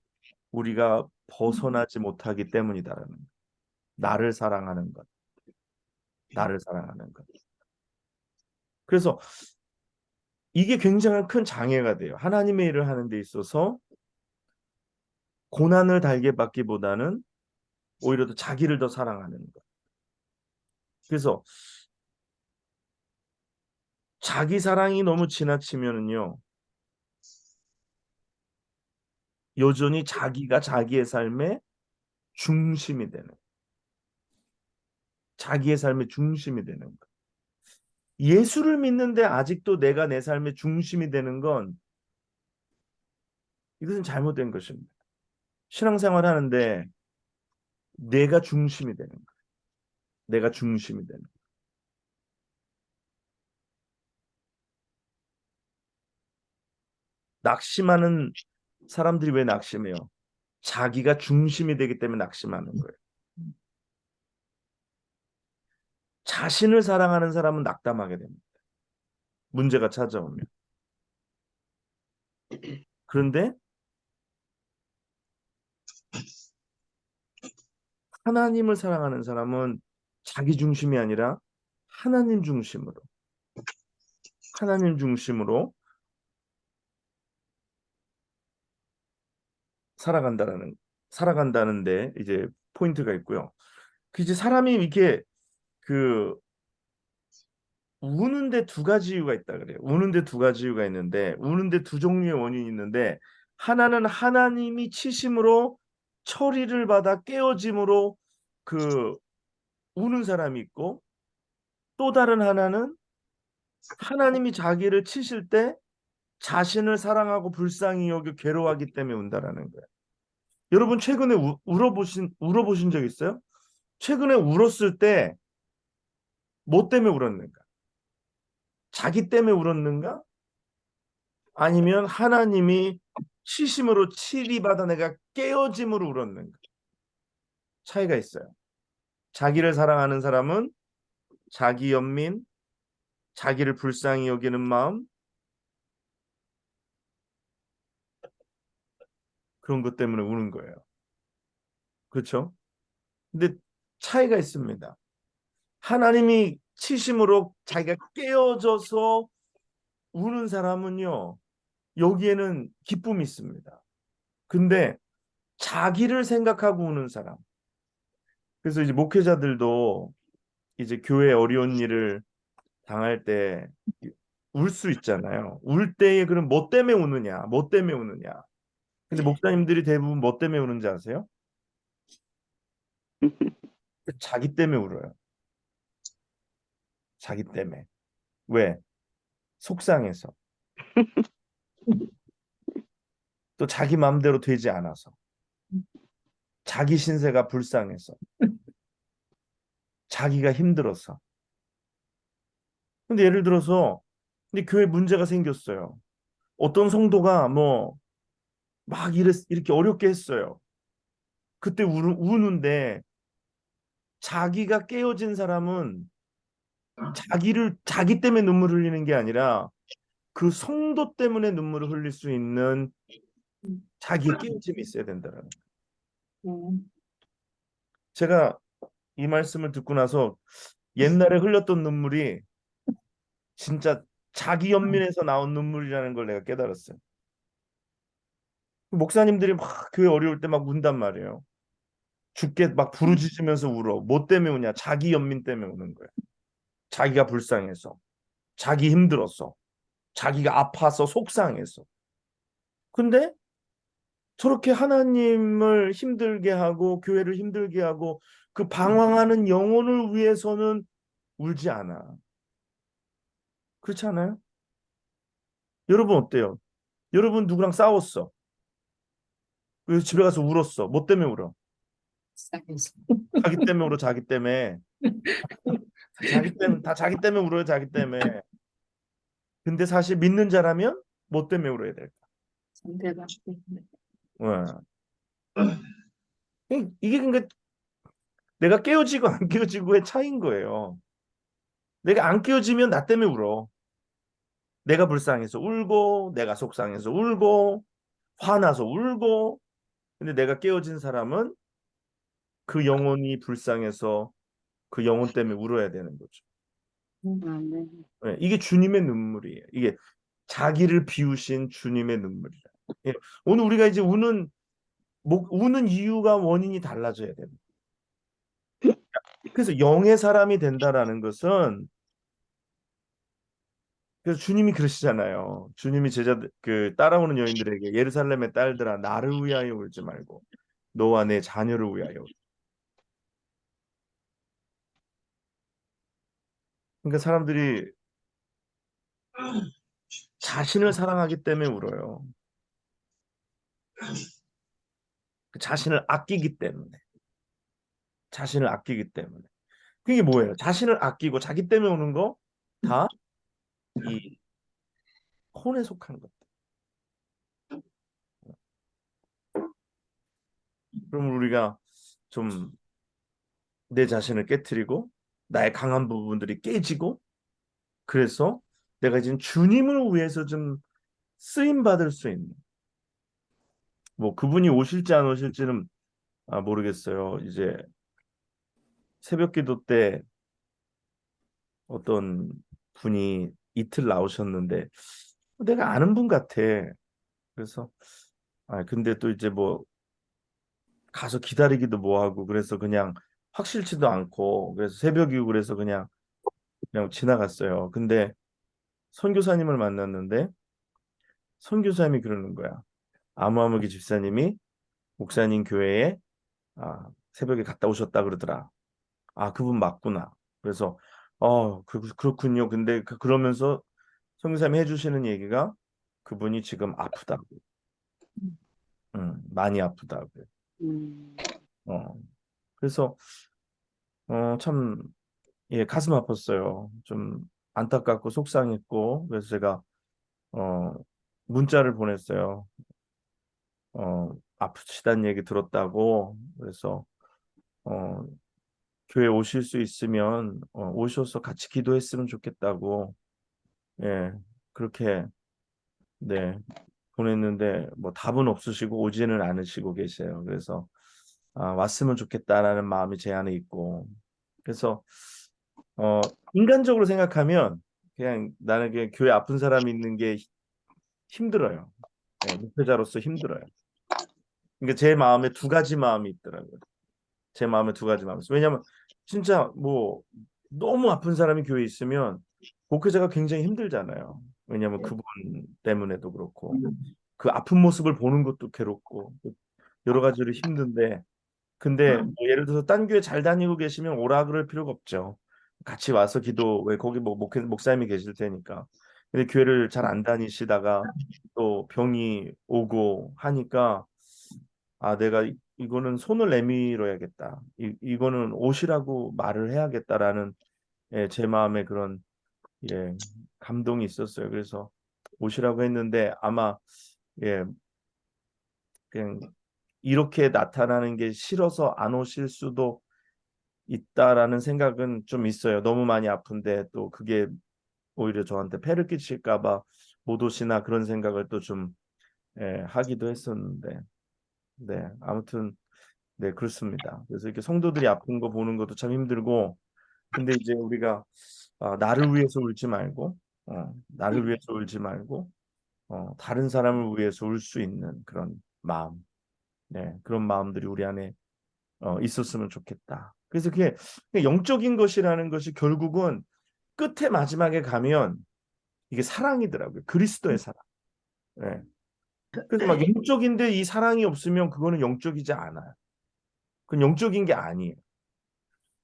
우리가 벗어나지 못하기 때문이다라는 거예요. 나를 사랑하는 것. 나를 사랑하는 것. 그래서 이게 굉장히 큰 장애가 돼요. 하나님의 일을 하는 데 있어서 고난을 달게 받기보다는 오히려 더 자기를 더 사랑하는 것. 그래서 자기 사랑이 너무 지나치면은요. 여전히 자기가 자기의 삶의 중심이 되는 자기의 삶의 중심이 되는 것. 예수를 믿는데 아직도 내가 내 삶의 중심이 되는 건 이것은 잘못된 것입니다. 신앙생활 하는데 내가 중심이 되는 거예요. 내가 중심이 되는 거예요. 낙심하는 사람들이 왜 낙심해요? 자기가 중심이 되기 때문에 낙심하는 거예요. 자신을 사랑하는 사람은 낙담하게 됩니다. 문제가 찾아오면. 그런데 하나님을 사랑하는 사람은 자기 중심이 아니라 하나님 중심으로 살아간다는데 이제 포인트가 있고요. 그 이제 사람이 이렇게 그 우는데 두 가지 이유가 있다 그래요. 우는데 두 가지 이유가 있는데 우는데 두 종류의 원인이 있는데 하나는 하나님이 치심으로 처리를 받아 깨어짐으로 그 우는 사람이 있고 또 다른 하나는 하나님이 자기를 치실 때 자신을 사랑하고 불쌍히 여겨 괴로워하기 때문에 운다라는 거예요. 여러분 최근에 울어보신 적 있어요? 최근에 울었을 때 뭐 때문에 울었는가? 자기 때문에 울었는가? 아니면 하나님이 치심으로 치리받아 내가 깨어짐으로 울었는가? 차이가 있어요. 자기를 사랑하는 사람은 자기 연민, 자기를 불쌍히 여기는 마음 그런 것 때문에 우는 거예요. 그렇죠? 근데 차이가 있습니다. 하나님이 치심으로 자기가 깨어져서 우는 사람은요. 여기에는 기쁨이 있습니다. 근데 자기를 생각하고 우는 사람. 그래서 이제 목회자들도 이제 교회 어려운 일을 당할 때 울 수 있잖아요. 울 때에 그럼 뭐 때문에 우느냐? 뭐 때문에 우느냐? 근데 목사님들이 대부분 뭐 때문에 우는지 아세요? 자기 때문에 울어요. 자기 때문에. 왜? 속상해서. 또 자기 마음대로 되지 않아서, 자기 신세가 불쌍해서, 자기가 힘들어서. 근데 예를 들어서 근데 교회 문제가 생겼어요. 어떤 성도가 뭐 막 이렇게 어렵게 했어요. 그때 우는데 자기가 깨어진 사람은 자기 때문에 눈물 흘리는 게 아니라 그 성도 때문에 눈물을 흘릴 수 있는 자기의 깨어짐이 있어야 된다는 거예요. 제가 이 말씀을 듣고 나서 옛날에 흘렸던 눈물이 진짜 자기 연민에서 나온 눈물이라는 걸 내가 깨달았어요. 목사님들이 막 교회 어려울 때 막 운단 말이에요. 죽게 막 부르짖으면서 울어. 뭐 때문에 우냐? 자기 연민 때문에 우는 거야. 자기가 불쌍해서, 자기 힘들었어, 자기가 아파서 속상해서. 근데 저렇게 하나님을 힘들게 하고 교회를 힘들게 하고 그 방황하는 영혼을 위해서는 울지 않아. 그렇지 않아요? 여러분 어때요? 여러분 누구랑 싸웠어? 그래서 집에 가서 울었어. 뭐 때문에 울어? 자기 때문에 울어. 자기 때문에. 다 자기 때문에 울어요. 자기 때문에. 근데 사실 믿는 자라면 뭐 때문에 울어야 될까? 이게 그러니까 내가 깨어지고 안 깨어지고의 차이인 거예요. 내가 안 깨어지면 나 때문에 울어. 내가 불쌍해서 울고, 내가 속상해서 울고, 화나서 울고. 근데 내가 깨어진 사람은 그 영혼이 불쌍해서 그 영혼 때문에 울어야 되는 거죠. 네, 이게 주님의 눈물이에요. 이게 자기를 비우신 주님의 눈물이라. 예, 오늘 우리가 이제 우는 이유가 원인이 달라져야 됩니다. 그래서 영의 사람이 된다라는 것은 그래서 주님이 그러시잖아요. 주님이 따라오는 여인들에게 예루살렘의 딸들아 나를 위하여 울지 말고 너와 내 자녀를 위하여 울라. 그러니까 사람들이 자신을 사랑하기 때문에 울어요. 자신을 아끼기 때문에. 자신을 아끼기 때문에. 그게 뭐예요? 자신을 아끼고 자기 때문에 우는 거 다 이 혼에 속한 것. 그럼 우리가 좀 내 자신을 깨트리고 나의 강한 부분들이 깨지고 그래서 내가 지금 주님을 위해서 좀 쓰임 받을 수 있는 뭐 그분이 오실지 안 오실지는 모르겠어요. 이제 새벽기도 때 어떤 분이 이틀 나오셨는데 내가 아는 분 같아. 그래서 근데 또 이제 뭐 가서 기다리기도 뭐하고 그래서 그냥 확실치도 않고 그래서 새벽이고 그래서 그냥 지나갔어요. 근데 선교사님을 만났는데 선교사님이 그러는 거야. 아무아무개 집사님이 목사님 교회에 새벽에 갔다 오셨다 그러더라. 그분 맞구나. 그래서 그렇군요. 근데 그러면서 선교사님이 해주시는 얘기가 그분이 지금 아프다고. 많이 아프다고. 어, 그래서 참 예, 가슴 아팠어요. 좀 안타깝고 속상했고 그래서 제가 문자를 보냈어요. 아프시다는 얘기 들었다고. 그래서 어, 교회 오실 수 있으면 오셔서 같이 기도했으면 좋겠다고. 예, 그렇게 네 보냈는데 뭐 답은 없으시고 오지는 않으시고 계세요. 그래서 왔으면 좋겠다라는 마음이 제 안에 있고 그래서 인간적으로 생각하면 그냥 나는 그냥 교회 아픈 사람이 있는 게 힘들어요. 예, 목회자로서 힘들어요. 그러니까 제 마음에 두 가지 마음이 있더라고요. 제 마음에 두 가지 마음이 있어요. 왜냐하면 진짜 뭐 너무 아픈 사람이 교회에 있으면 목회자가 굉장히 힘들잖아요. 왜냐하면 그분 때문에도 그렇고 그 아픈 모습을 보는 것도 괴롭고 여러 가지로 힘든데 근데 뭐 예를 들어서 딴 교회 잘 다니고 계시면 오라 그럴 필요가 없죠. 같이 와서 기도 왜 거기 뭐 목사님이 계실 테니까 근데 교회를 잘 안 다니시다가 또 병이 오고 하니까 내가 이거는 손을 내밀어야겠다. 이거는 오시라고 말을 해야겠다라는 제 마음에 그런 감동이 있었어요. 그래서 오시라고 했는데 아마 예, 그냥 이렇게 나타나는 게 싫어서 안 오실 수도 있다라는 생각은 좀 있어요. 너무 많이 아픈데 또 그게 오히려 저한테 폐를 끼칠까 봐 못 오시나 그런 생각을 또 좀 하기도 했었는데 네, 아무튼 네, 그렇습니다. 그래서 이렇게 성도들이 아픈 거 보는 것도 참 힘들고 근데 이제 우리가 나를 위해서 울지 말고 나를 위해서 울지 말고 다른 사람을 위해서 울 수 있는 그런 마음, 네, 그런 마음들이 우리 안에 있었으면 좋겠다. 그래서 그게 영적인 것이라는 것이 결국은 끝에 마지막에 가면 이게 사랑이더라고요. 그리스도의 사랑. 네. 그래서 막 영적인데 이 사랑이 없으면 그거는 영적이지 않아요. 그건 영적인 게 아니에요.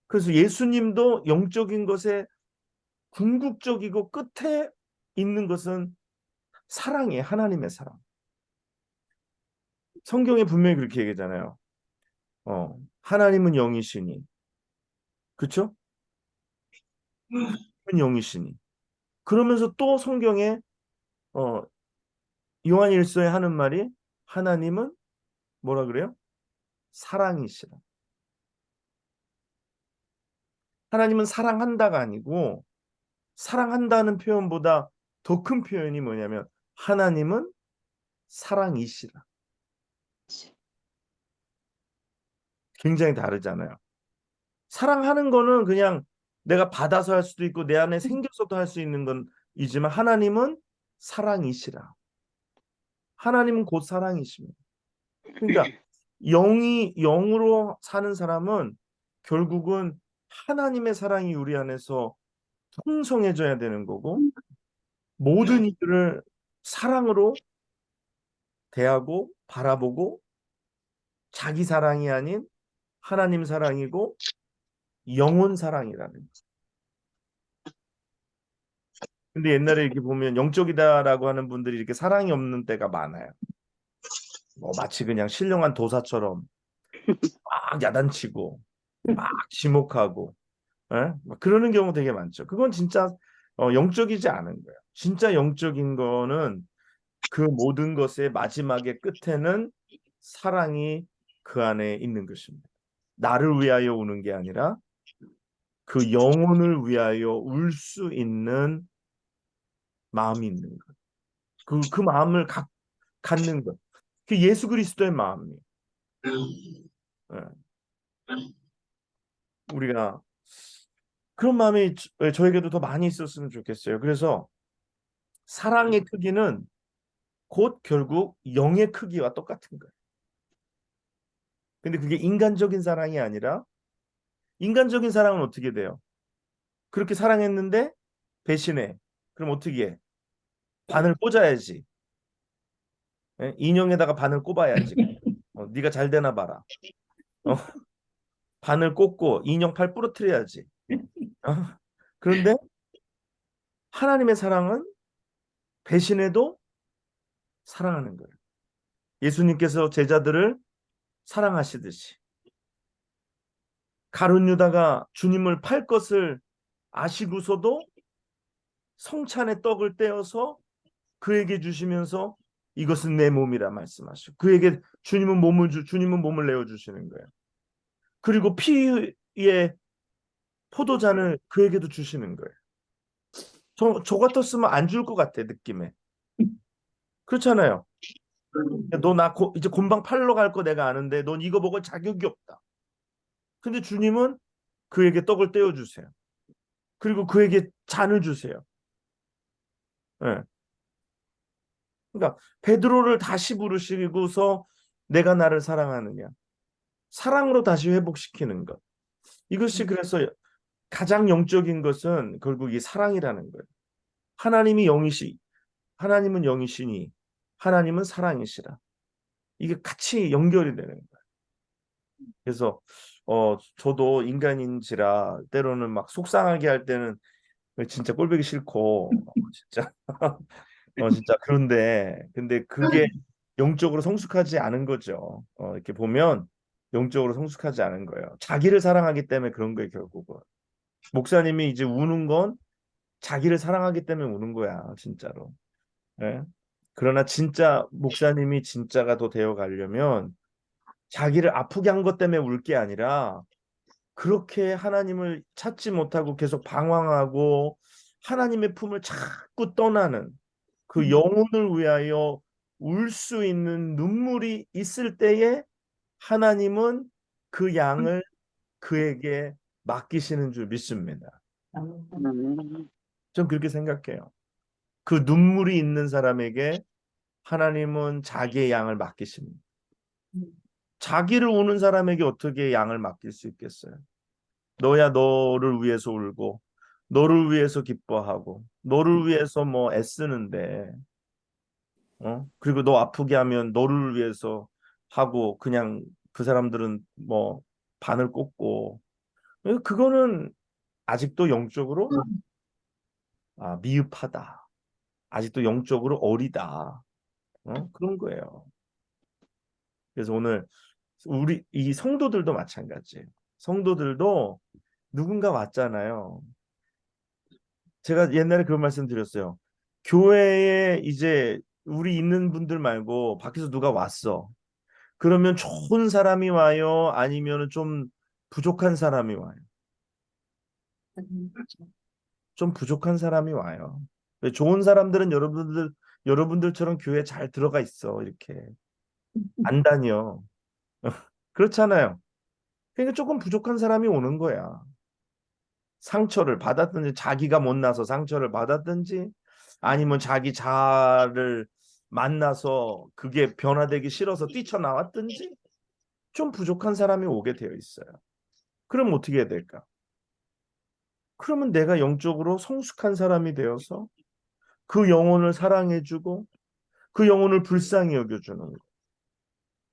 그래서 예수님도 영적인 것에 궁극적이고 끝에 있는 것은 사랑이에요. 하나님의 사랑. 성경에 분명히 그렇게 얘기하잖아요. 하나님은 영이시니. 그렇죠? 영이시니. 그러면서 또 성경에 요한일서에 하는 말이 하나님은 뭐라 그래요? 사랑이시라. 하나님은 사랑한다가 아니고 사랑한다는 표현보다 더 큰 표현이 뭐냐면 하나님은 사랑이시라. 굉장히 다르잖아요. 사랑하는 거는 그냥 내가 받아서 할 수도 있고 내 안에 생겨서도 할 수 있는 건 이지만 하나님은 사랑이시라. 하나님은 곧 사랑이십니다. 그러니까 영으로 사는 사람은 결국은 하나님의 사랑이 우리 안에서 풍성해져야 되는 거고 모든 이들을 사랑으로 대하고 바라보고 자기 사랑이 아닌 하나님 사랑이고 영혼 사랑이라는 거죠. 근데 옛날에 이렇게 보면 영적이다라고 하는 분들이 이렇게 사랑이 없는 때가 많아요. 마치 그냥 신령한 도사처럼 막 야단치고 막 지목하고 막 그러는 경우 되게 많죠. 그건 진짜 영적이지 않은 거예요. 진짜 영적인 거는 그 모든 것의 마지막에 끝에는 사랑이 그 안에 있는 것입니다. 나를 위하여 우는 게 아니라 그 영혼을 위하여 울 수 있는 마음이 있는 것. 그 마음을 갖는 것. 그 예수 그리스도의 마음이에요. 우리가 그런 마음이 저에게도 더 많이 있었으면 좋겠어요. 그래서 사랑의 크기는 곧 결국 영의 크기와 똑같은 거예요. 근데 그게 인간적인 사랑이 아니라 인간적인 사랑은 어떻게 돼요? 그렇게 사랑했는데 배신해. 그럼 어떻게 해? 바늘 꽂아야지. 인형에다가 바늘 꼽아야지. 네가 잘 되나 봐라. 바늘 꽂고 인형 팔 부러뜨려야지. 그런데 하나님의 사랑은 배신해도 사랑하는 거예요. 예수님께서 제자들을 사랑하시듯이 가룟 유다가 주님을 팔 것을 아시고서도 성찬의 떡을 떼어서 그에게 주시면서 이것은 내 몸이라 말씀하시고 그에게 주님은 몸을 내어 주시는 거예요. 그리고 피의 포도잔을 그에게도 주시는 거예요. 저 같았으면 안 줄 것 같아 느낌에. 그렇잖아요. 너 나 이제 곤방 팔러 갈 거 내가 아는데 넌 이거 먹을 자격이 없다. 근데 주님은 그에게 떡을 떼어 주세요. 그리고 그에게 잔을 주세요. 네. 그러니까 베드로를 다시 부르시고서 내가 나를 사랑하느냐. 사랑으로 다시 회복시키는 것. 이것이 그래서 가장 영적인 것은 결국 이 사랑이라는 거예요. 하나님은 영이시니 하나님은 사랑이시라. 이게 같이 연결이 되는 거예요. 그래서 저도 인간인지라 때로는 막 속상하게 할 때는 진짜 꼴보기 싫고 진짜 진짜 근데 그게 영적으로 성숙하지 않은 거죠. 이렇게 보면 영적으로 성숙하지 않은 거예요. 자기를 사랑하기 때문에 그런 거예요, 결국은. 목사님이 이제 우는 건 자기를 사랑하기 때문에 우는 거야, 진짜로. 예? 그러나 진짜 목사님이 진짜가 더 되어 가려면 자기를 아프게 한 것 때문에 울 게 아니라 그렇게 하나님을 찾지 못하고 계속 방황하고 하나님의 품을 자꾸 떠나는 그 영혼을 위하여 울 수 있는 눈물이 있을 때에 하나님은 그 양을 그에게 맡기시는 줄 믿습니다. 전 그렇게 생각해요. 그 눈물이 있는 사람에게 하나님은 자기의 양을 맡기십니다. 자기를 우는 사람에게 어떻게 양을 맡길 수 있겠어요? 너야 너를 위해서 울고 너를 위해서 기뻐하고 너를 위해서 뭐 애쓰는데 그리고 너 아프게 하면 너를 위해서 하고 그냥 그 사람들은 뭐 바늘 꽂고 그거는 아직도 영적으로 미흡하다. 아직도 영적으로 어리다. 그런 거예요. 그래서 오늘 우리 이 성도들도 마찬가지예요. 성도들도 누군가 왔잖아요. 제가 옛날에 그런 말씀 드렸어요. 교회에 이제 우리 있는 분들 말고 밖에서 누가 왔어. 그러면 좋은 사람이 와요? 아니면 좀 부족한 사람이 와요? 좀 부족한 사람이 와요. 왜 좋은 사람들은 여러분들처럼 교회 잘 들어가 있어. 이렇게 안 다녀. 그렇잖아요. 그러니까 조금 부족한 사람이 오는 거야. 상처를 받았든지 자기가 못나서 상처를 받았든지 아니면 자기 자아를 만나서 그게 변화되기 싫어서 뛰쳐나왔든지 좀 부족한 사람이 오게 되어 있어요. 그럼 어떻게 해야 될까? 그러면 내가 영적으로 성숙한 사람이 되어서 그 영혼을 사랑해주고 그 영혼을 불쌍히 여겨주는 거.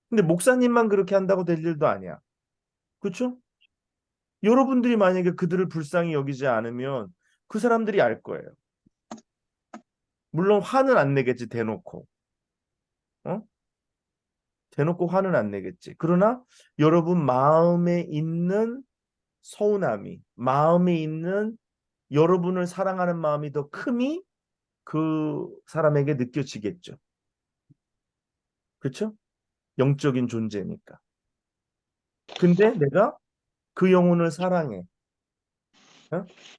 근데 목사님만 그렇게 한다고 될 일도 아니야. 그렇죠? 여러분들이 만약에 그들을 불쌍히 여기지 않으면 그 사람들이 알 거예요. 물론 화는 안 내겠지, 대놓고. 대놓고 화는 안 내겠지. 그러나 여러분 마음에 있는 서운함이, 마음에 있는 여러분을 사랑하는 마음이 더 큼이 그 사람에게 느껴지겠죠. 그렇죠? 영적인 존재니까. 근데 내가 그 영혼을 사랑해.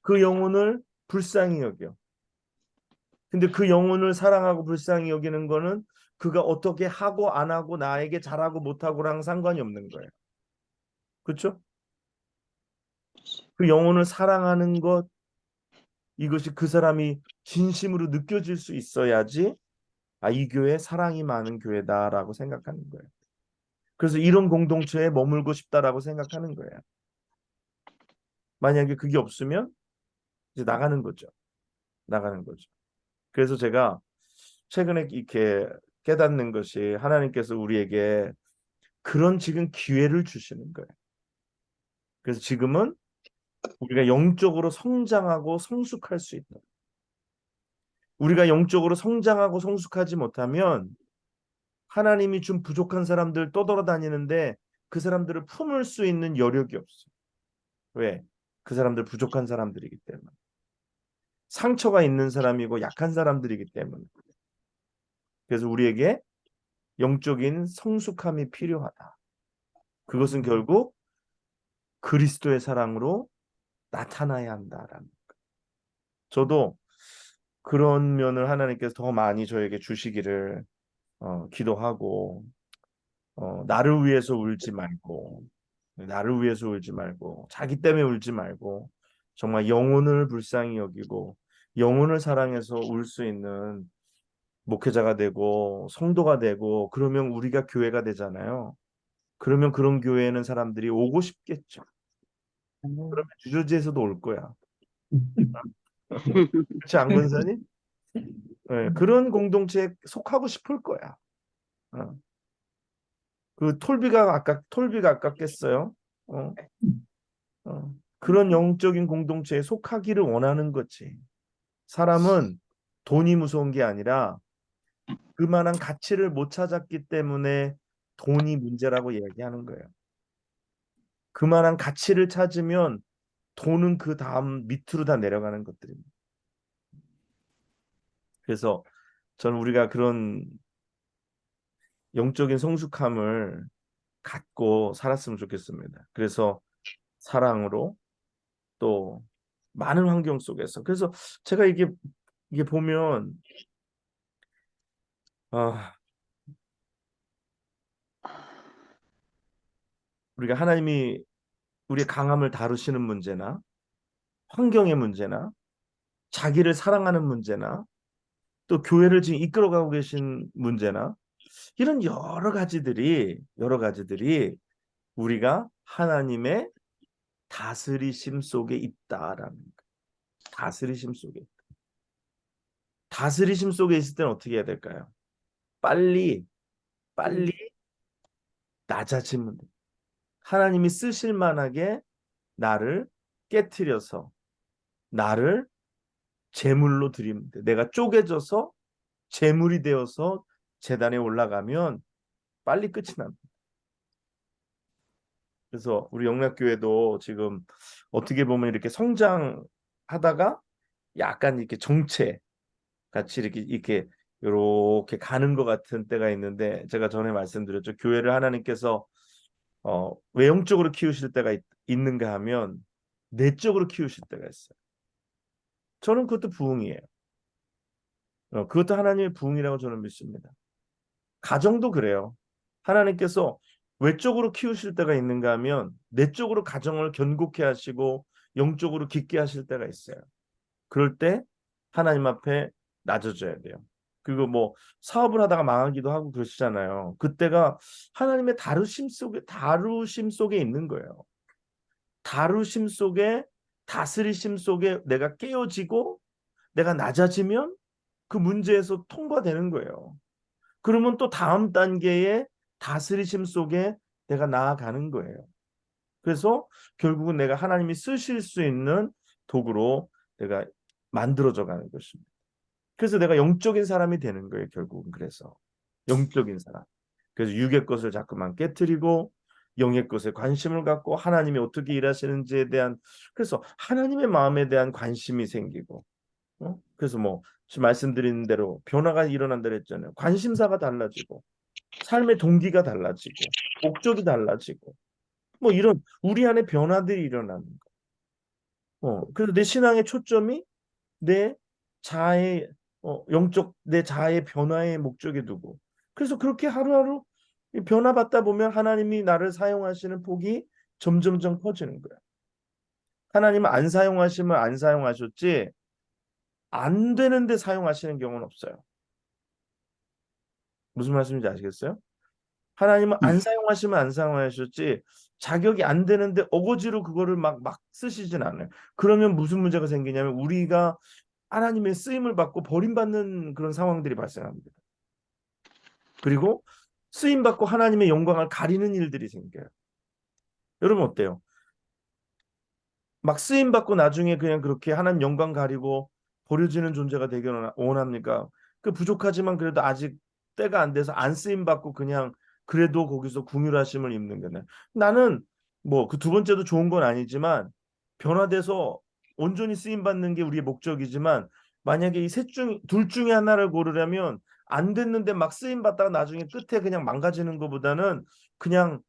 그 영혼을 불쌍히 여겨. 근데 그 영혼을 사랑하고 불쌍히 여기는 거는 그가 어떻게 하고 안 하고 나에게 잘하고 못하고랑 상관이 없는 거예요. 그렇죠? 그 영혼을 사랑하는 것, 이것이 그 사람이 진심으로 느껴질 수 있어야지 이 교회 사랑이 많은 교회다라고 생각하는 거예요. 그래서 이런 공동체에 머물고 싶다라고 생각하는 거예요. 만약에 그게 없으면 이제 나가는 거죠. 나가는 거죠. 그래서 제가 최근에 이렇게 깨닫는 것이 하나님께서 우리에게 그런 지금 기회를 주시는 거예요. 그래서 지금은 우리가 영적으로 성장하고 성숙할 수 있다. 우리가 영적으로 성장하고 성숙하지 못하면 하나님이 준 부족한 사람들 떠돌아다니는데 그 사람들을 품을 수 있는 여력이 없어. 왜? 그 사람들 부족한 사람들이기 때문에. 상처가 있는 사람이고 약한 사람들이기 때문에. 그래서 우리에게 영적인 성숙함이 필요하다. 그것은 결국 그리스도의 사랑으로 나타나야 한다라는 거. 저도 그런 면을 하나님께서 더 많이 저에게 주시기를 기도하고 나를 위해서 울지 말고 나를 위해서 울지 말고 자기 때문에 울지 말고 정말 영혼을 불쌍히 여기고 영혼을 사랑해서 울 수 있는 목회자가 되고 성도가 되고 그러면 우리가 교회가 되잖아요. 그러면 그런 교회에는 사람들이 오고 싶겠죠. 그러면 주저지에서도 올 거야. 그렇지 안 권사님? 네, 그런 공동체에 속하고 싶을 거야. 어. 그 톨비가 아깝겠어요? 어. 그런 영적인 공동체에 속하기를 원하는 거지. 사람은 돈이 무서운 게 아니라 그만한 가치를 못 찾았기 때문에 돈이 문제라고 이야기하는 거예요. 그만한 가치를 찾으면 돈은 그 다음 밑으로 다 내려가는 것들입니다. 그래서 저는 우리가 그런 영적인 성숙함을 갖고 살았으면 좋겠습니다. 그래서 사랑으로 또 많은 환경 속에서 그래서 제가 이게 보면 아, 우리가 하나님이 우리의 강함을 다루시는 문제나 환경의 문제나 자기를 사랑하는 문제나 또 교회를 지금 이끌어가고 계신 문제나 이런 여러 가지들이 우리가 하나님의 다스리심 속에 있다라는 거. 다스리심 속에 있다. 다스리심 속에 있을 때는 어떻게 해야 될까요? 빨리 낮아지면 돼. 하나님이 쓰실 만하게 나를 깨트려서 나를 제물로 드리면 돼. 내가 쪼개져서 제물이 되어서 제단에 올라가면 빨리 끝이 납니다. 그래서 우리 영락교회도 지금 어떻게 보면 이렇게 성장하다가 약간 이렇게 정체 같이 이렇게 가는 것 같은 때가 있는데 제가 전에 말씀드렸죠. 교회를 하나님께서 외형적으로 키우실 때가 있는가 하면 내적으로 키우실 때가 있어요. 저는 그것도 부흥이에요. 그것도 하나님의 부흥이라고 저는 믿습니다. 가정도 그래요. 하나님께서 외적으로 키우실 때가 있는가 하면 내적으로 가정을 견고케 하시고 영적으로 깊게 하실 때가 있어요. 그럴 때 하나님 앞에 낮아져야 돼요. 그리고 뭐 사업을 하다가 망하기도 하고 그러시잖아요. 그때가 하나님의 다루심 속에 있는 거예요. 다루심 속에 다스리심 속에 내가 깨어지고 내가 낮아지면 그 문제에서 통과되는 거예요. 그러면 또 다음 단계의 다스리심 속에 내가 나아가는 거예요. 그래서 결국은 내가 하나님이 쓰실 수 있는 도구로 내가 만들어져 가는 것입니다. 그래서 내가 영적인 사람이 되는 거예요. 결국은 그래서 영적인 사람. 그래서 육의 것을 자꾸만 깨트리고 영의 것에 관심을 갖고 하나님이 어떻게 일하시는지에 대한 그래서 하나님의 마음에 대한 관심이 생기고 그래서 뭐 지금 말씀드린 대로 변화가 일어난다고 했잖아요. 관심사가 달라지고 삶의 동기가 달라지고 목적이 달라지고 뭐 이런 우리 안에 변화들이 일어나는 거. 그래서 내 신앙의 초점이 내 자아의 영적 내 자아의 변화의 목적에 두고 그래서 그렇게 하루하루 변화받다 보면 하나님이 나를 사용하시는 폭이 점점점 커지는 거야. 하나님은 안 사용하시면 안 사용하셨지 안 되는데 사용하시는 경우는 없어요. 무슨 말씀인지 아시겠어요? 하나님은 안 사용하시면 안 사용하셨지 자격이 안 되는데 어거지로 그거를 막 쓰시진 않아요. 그러면 무슨 문제가 생기냐면 우리가 하나님의 쓰임을 받고 버림받는 그런 상황들이 발생합니다. 그리고 쓰임받고 하나님의 영광을 가리는 일들이 생겨요. 여러분 어때요? 막 쓰임받고 나중에 그냥 그렇게 하나님 영광 가리고 버려지는 존재가 되기를 원합니까? 그 부족하지만 그래도 아직 때가 안 돼서 안 쓰임받고 그냥 그래도 거기서 궁휼하심을 입는 거네. 나는 뭐 그 두 번째도 좋은 건 아니지만 변화돼서 온전히 쓰임받는 게 우리의 목적이지만 만약에 이 둘 중에 하나를 고르려면 안 됐는데 막 쓰임받다가 나중에 끝에 그냥 망가지는 것보다는 그냥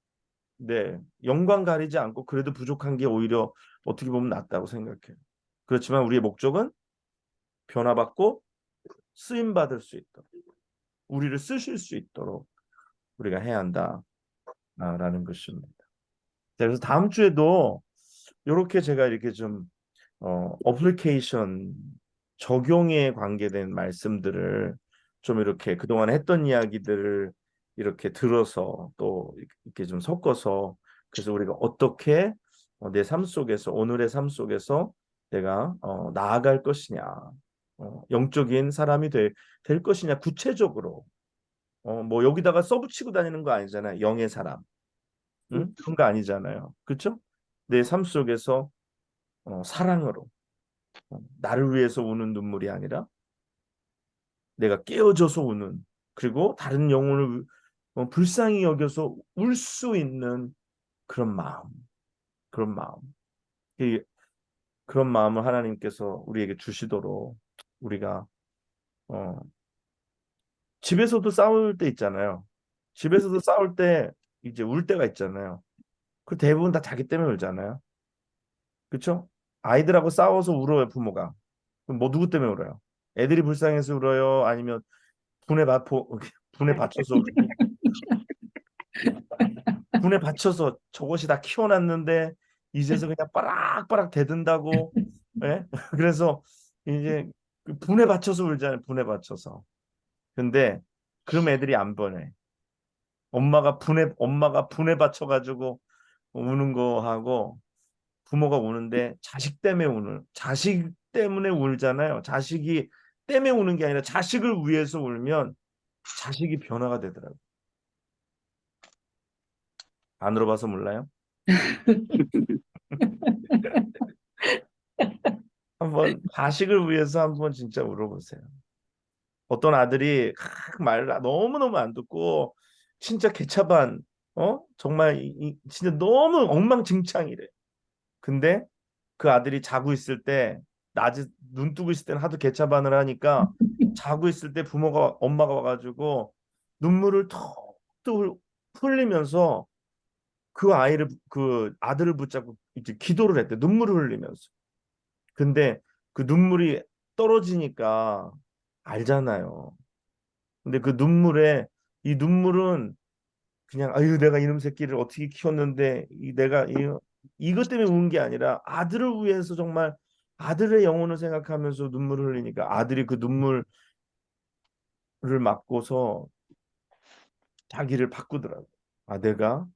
영광 가리지 않고 그래도 부족한 게 오히려 어떻게 보면 낫다고 생각해요. 그렇지만 우리의 목적은 변화받고 쓰임받을 수 있도록 우리를 쓰실 수 있도록 우리가 해야 한다라는 것입니다. 그래서 다음 주에도 이렇게 제가 이렇게 좀 어플리케이션 적용에 관계된 말씀들을 좀 이렇게 그동안 했던 이야기들을 이렇게 들어서 또 이렇게 좀 섞어서 그래서 우리가 어떻게 내 삶 속에서 오늘의 삶 속에서 내가 나아갈 것이냐 영적인 사람이 될 것이냐 구체적으로 뭐 여기다가 써붙이고 다니는 거 아니잖아요. 영의 사람 그런 거 아니잖아요. 그렇죠? 내 삶 속에서 사랑으로 나를 위해서 우는 눈물이 아니라 내가 깨어져서 우는, 그리고 다른 영혼을 불쌍히 여겨서 울 수 있는 그런 마음, 그런 마음. 이- 그런 마음을 하나님께서 우리에게 주시도록 우리가 집에서도 싸울 때 있잖아요. 집에서도 싸울 때 이제 울 때가 있잖아요. 그 대부분 다 자기 때문에 울잖아요. 그렇죠? 아이들하고 싸워서 울어요, 부모가. 그럼 뭐 누구 때문에 울어요? 애들이 불쌍해서 울어요? 아니면 분에 받쳐서 울어요? 분에 받쳐서 저것이 다 키워놨는데 이제서 그냥 빠락빠락 대든다고. 예? 그래서 이제 그 분에 받쳐서 울잖아요. 분에 받쳐서. 근데 그럼 애들이 안 변해. 엄마가 분에 받쳐가지고 우는 거 하고 부모가 우는데 자식 때문에 울잖아요. 자식이 때문에 우는 게 아니라 자식을 위해서 울면 자식이 변화가 되더라고요. 안 울어봐서 몰라요? 한번 자식을 위해서 한번 진짜 울어보세요. 어떤 아들이 말을 너무너무 안 듣고 진짜 개차반, 정말 진짜 너무 엉망진창이래. 근데 그 아들이 자고 있을 때 낮에 눈 뜨고 있을 때는 하도 개차반을 하니까 자고 있을 때 엄마가 와가지고 눈물을 톡톡 흘리면서 그 아들을 붙잡고 이제 기도를 했대. 눈물을 흘리면서. 근데 그 눈물이 떨어지니까 알잖아요. 근데 이 눈물은 그냥 아유 내가 이놈 새끼를 어떻게 키웠는데 내가 이것 때문에 운 게 아니라 아들을 위해서 정말 아들의 영혼을 생각하면서 눈물을 흘리니까 아들이 그 눈물을 맞고서 자기를 바꾸더라고. 아 내가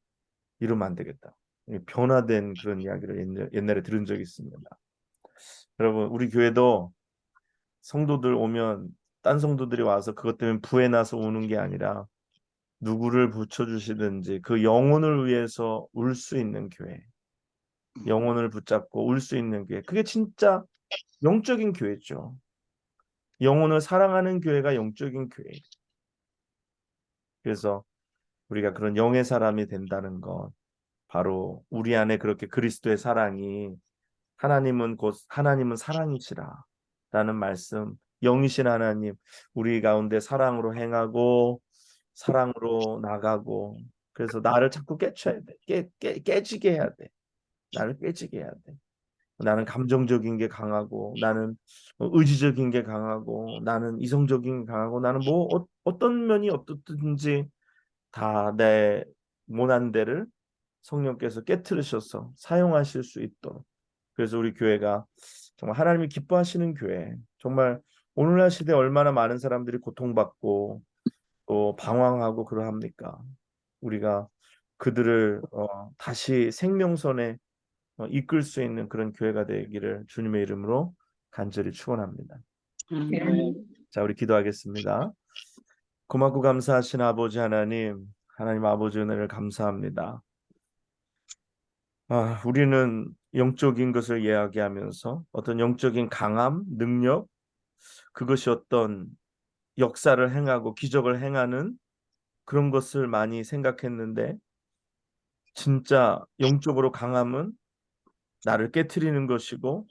이러면 안 되겠다. 변화된 그런 이야기를 옛날에 들은 적이 있습니다. 여러분 우리 교회도 성도들 오면 딴 성도들이 와서 그것 때문에 부에 나서 우는 게 아니라 누구를 붙여주시든지 그 영혼을 위해서 울 수 있는 교회, 영혼을 붙잡고 울 수 있는 교회, 그게 진짜 영적인 교회죠. 영혼을 사랑하는 교회가 영적인 교회. 그래서 우리가 그런 영의 사람이 된다는 것, 바로 우리 안에 그렇게 그리스도의 사랑이 하나님은 사랑이시라 라는 말씀, 영이신 하나님 우리 가운데 사랑으로 행하고 사랑으로 나가고, 그래서 나를 자꾸 깨쳐야 돼. 깨지게 해야 돼. 나를 깨지게 해야 돼. 나는 감정적인 게 강하고 나는 의지적인 게 강하고 나는 이성적인 게 강하고 나는 뭐 어떤 면이 어떻든지 다 내 모난 데를 성령께서 깨트리셔서 사용하실 수 있도록. 그래서 우리 교회가 정말 하나님이 기뻐하시는 교회, 정말 오늘날 시대에 얼마나 많은 사람들이 고통받고 또 방황하고 그러합니까? 우리가 그들을 다시 생명선에 이끌 수 있는 그런 교회가 되기를 주님의 이름으로 간절히 축원합니다. 자, 우리 기도하겠습니다. 고맙고 감사하신 아버지 하나님, 하나님 아버지 은혜를 감사합니다. 우리는 영적인 것을 이야기하면서 어떤 영적인 강함, 능력, 그것이 어떤 역사를 행하고 기적을 행하는 그런 것을 많이 생각했는데 진짜 영적으로 강함은 나를 깨트리는 것이고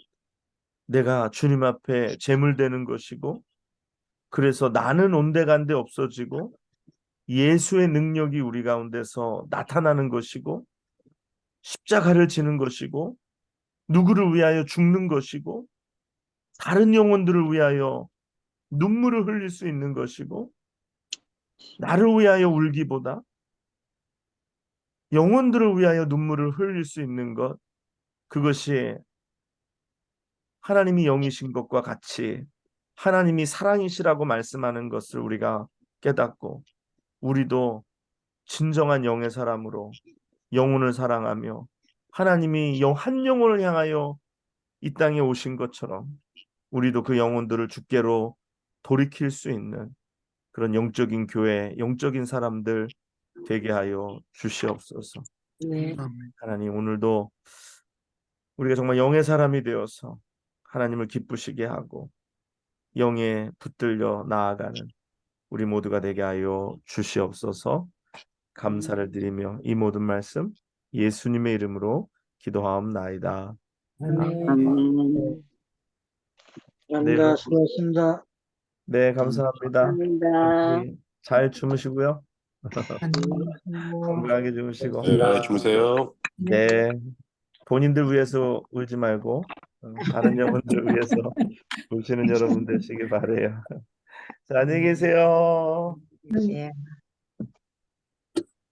내가 주님 앞에 제물되는 것이고, 그래서 나는 온데간데 없어지고 예수의 능력이 우리 가운데서 나타나는 것이고 십자가를 지는 것이고 누구를 위하여 죽는 것이고 다른 영혼들을 위하여 눈물을 흘릴 수 있는 것이고 나를 위하여 울기보다 영혼들을 위하여 눈물을 흘릴 수 있는 것, 그것이 하나님이 영이신 것과 같이 하나님이 사랑이시라고 말씀하는 것을 우리가 깨닫고 우리도 진정한 영의 사람으로 영혼을 사랑하며 하나님이 한 영혼을 향하여 이 땅에 오신 것처럼 우리도 그 영혼들을 주께로 돌이킬 수 있는 그런 영적인 교회, 영적인 사람들 되게 하여 주시옵소서. 네. 하나님 오늘도 우리가 정말 영의 사람이 되어서 하나님을 기쁘시게 하고 영에 붙들려 나아가는 우리 모두가 되게 하여 주시옵소서. 감사를 드리며 이 모든 말씀 예수님의 이름으로 기도하옵나이다. 아멘. 감사합니다. 수고하셨습니다. 네, 감사합니다. 감사합니다. 우리 잘 주무시고요. 안녕하세요. 건강하게 주무시고. 네, 주무세요. 네, 본인들 위해서 울지 말고 다른 영혼들을 위해서 우시는 여러분 되시길 바래요. 자, 안녕히 계세요. 예.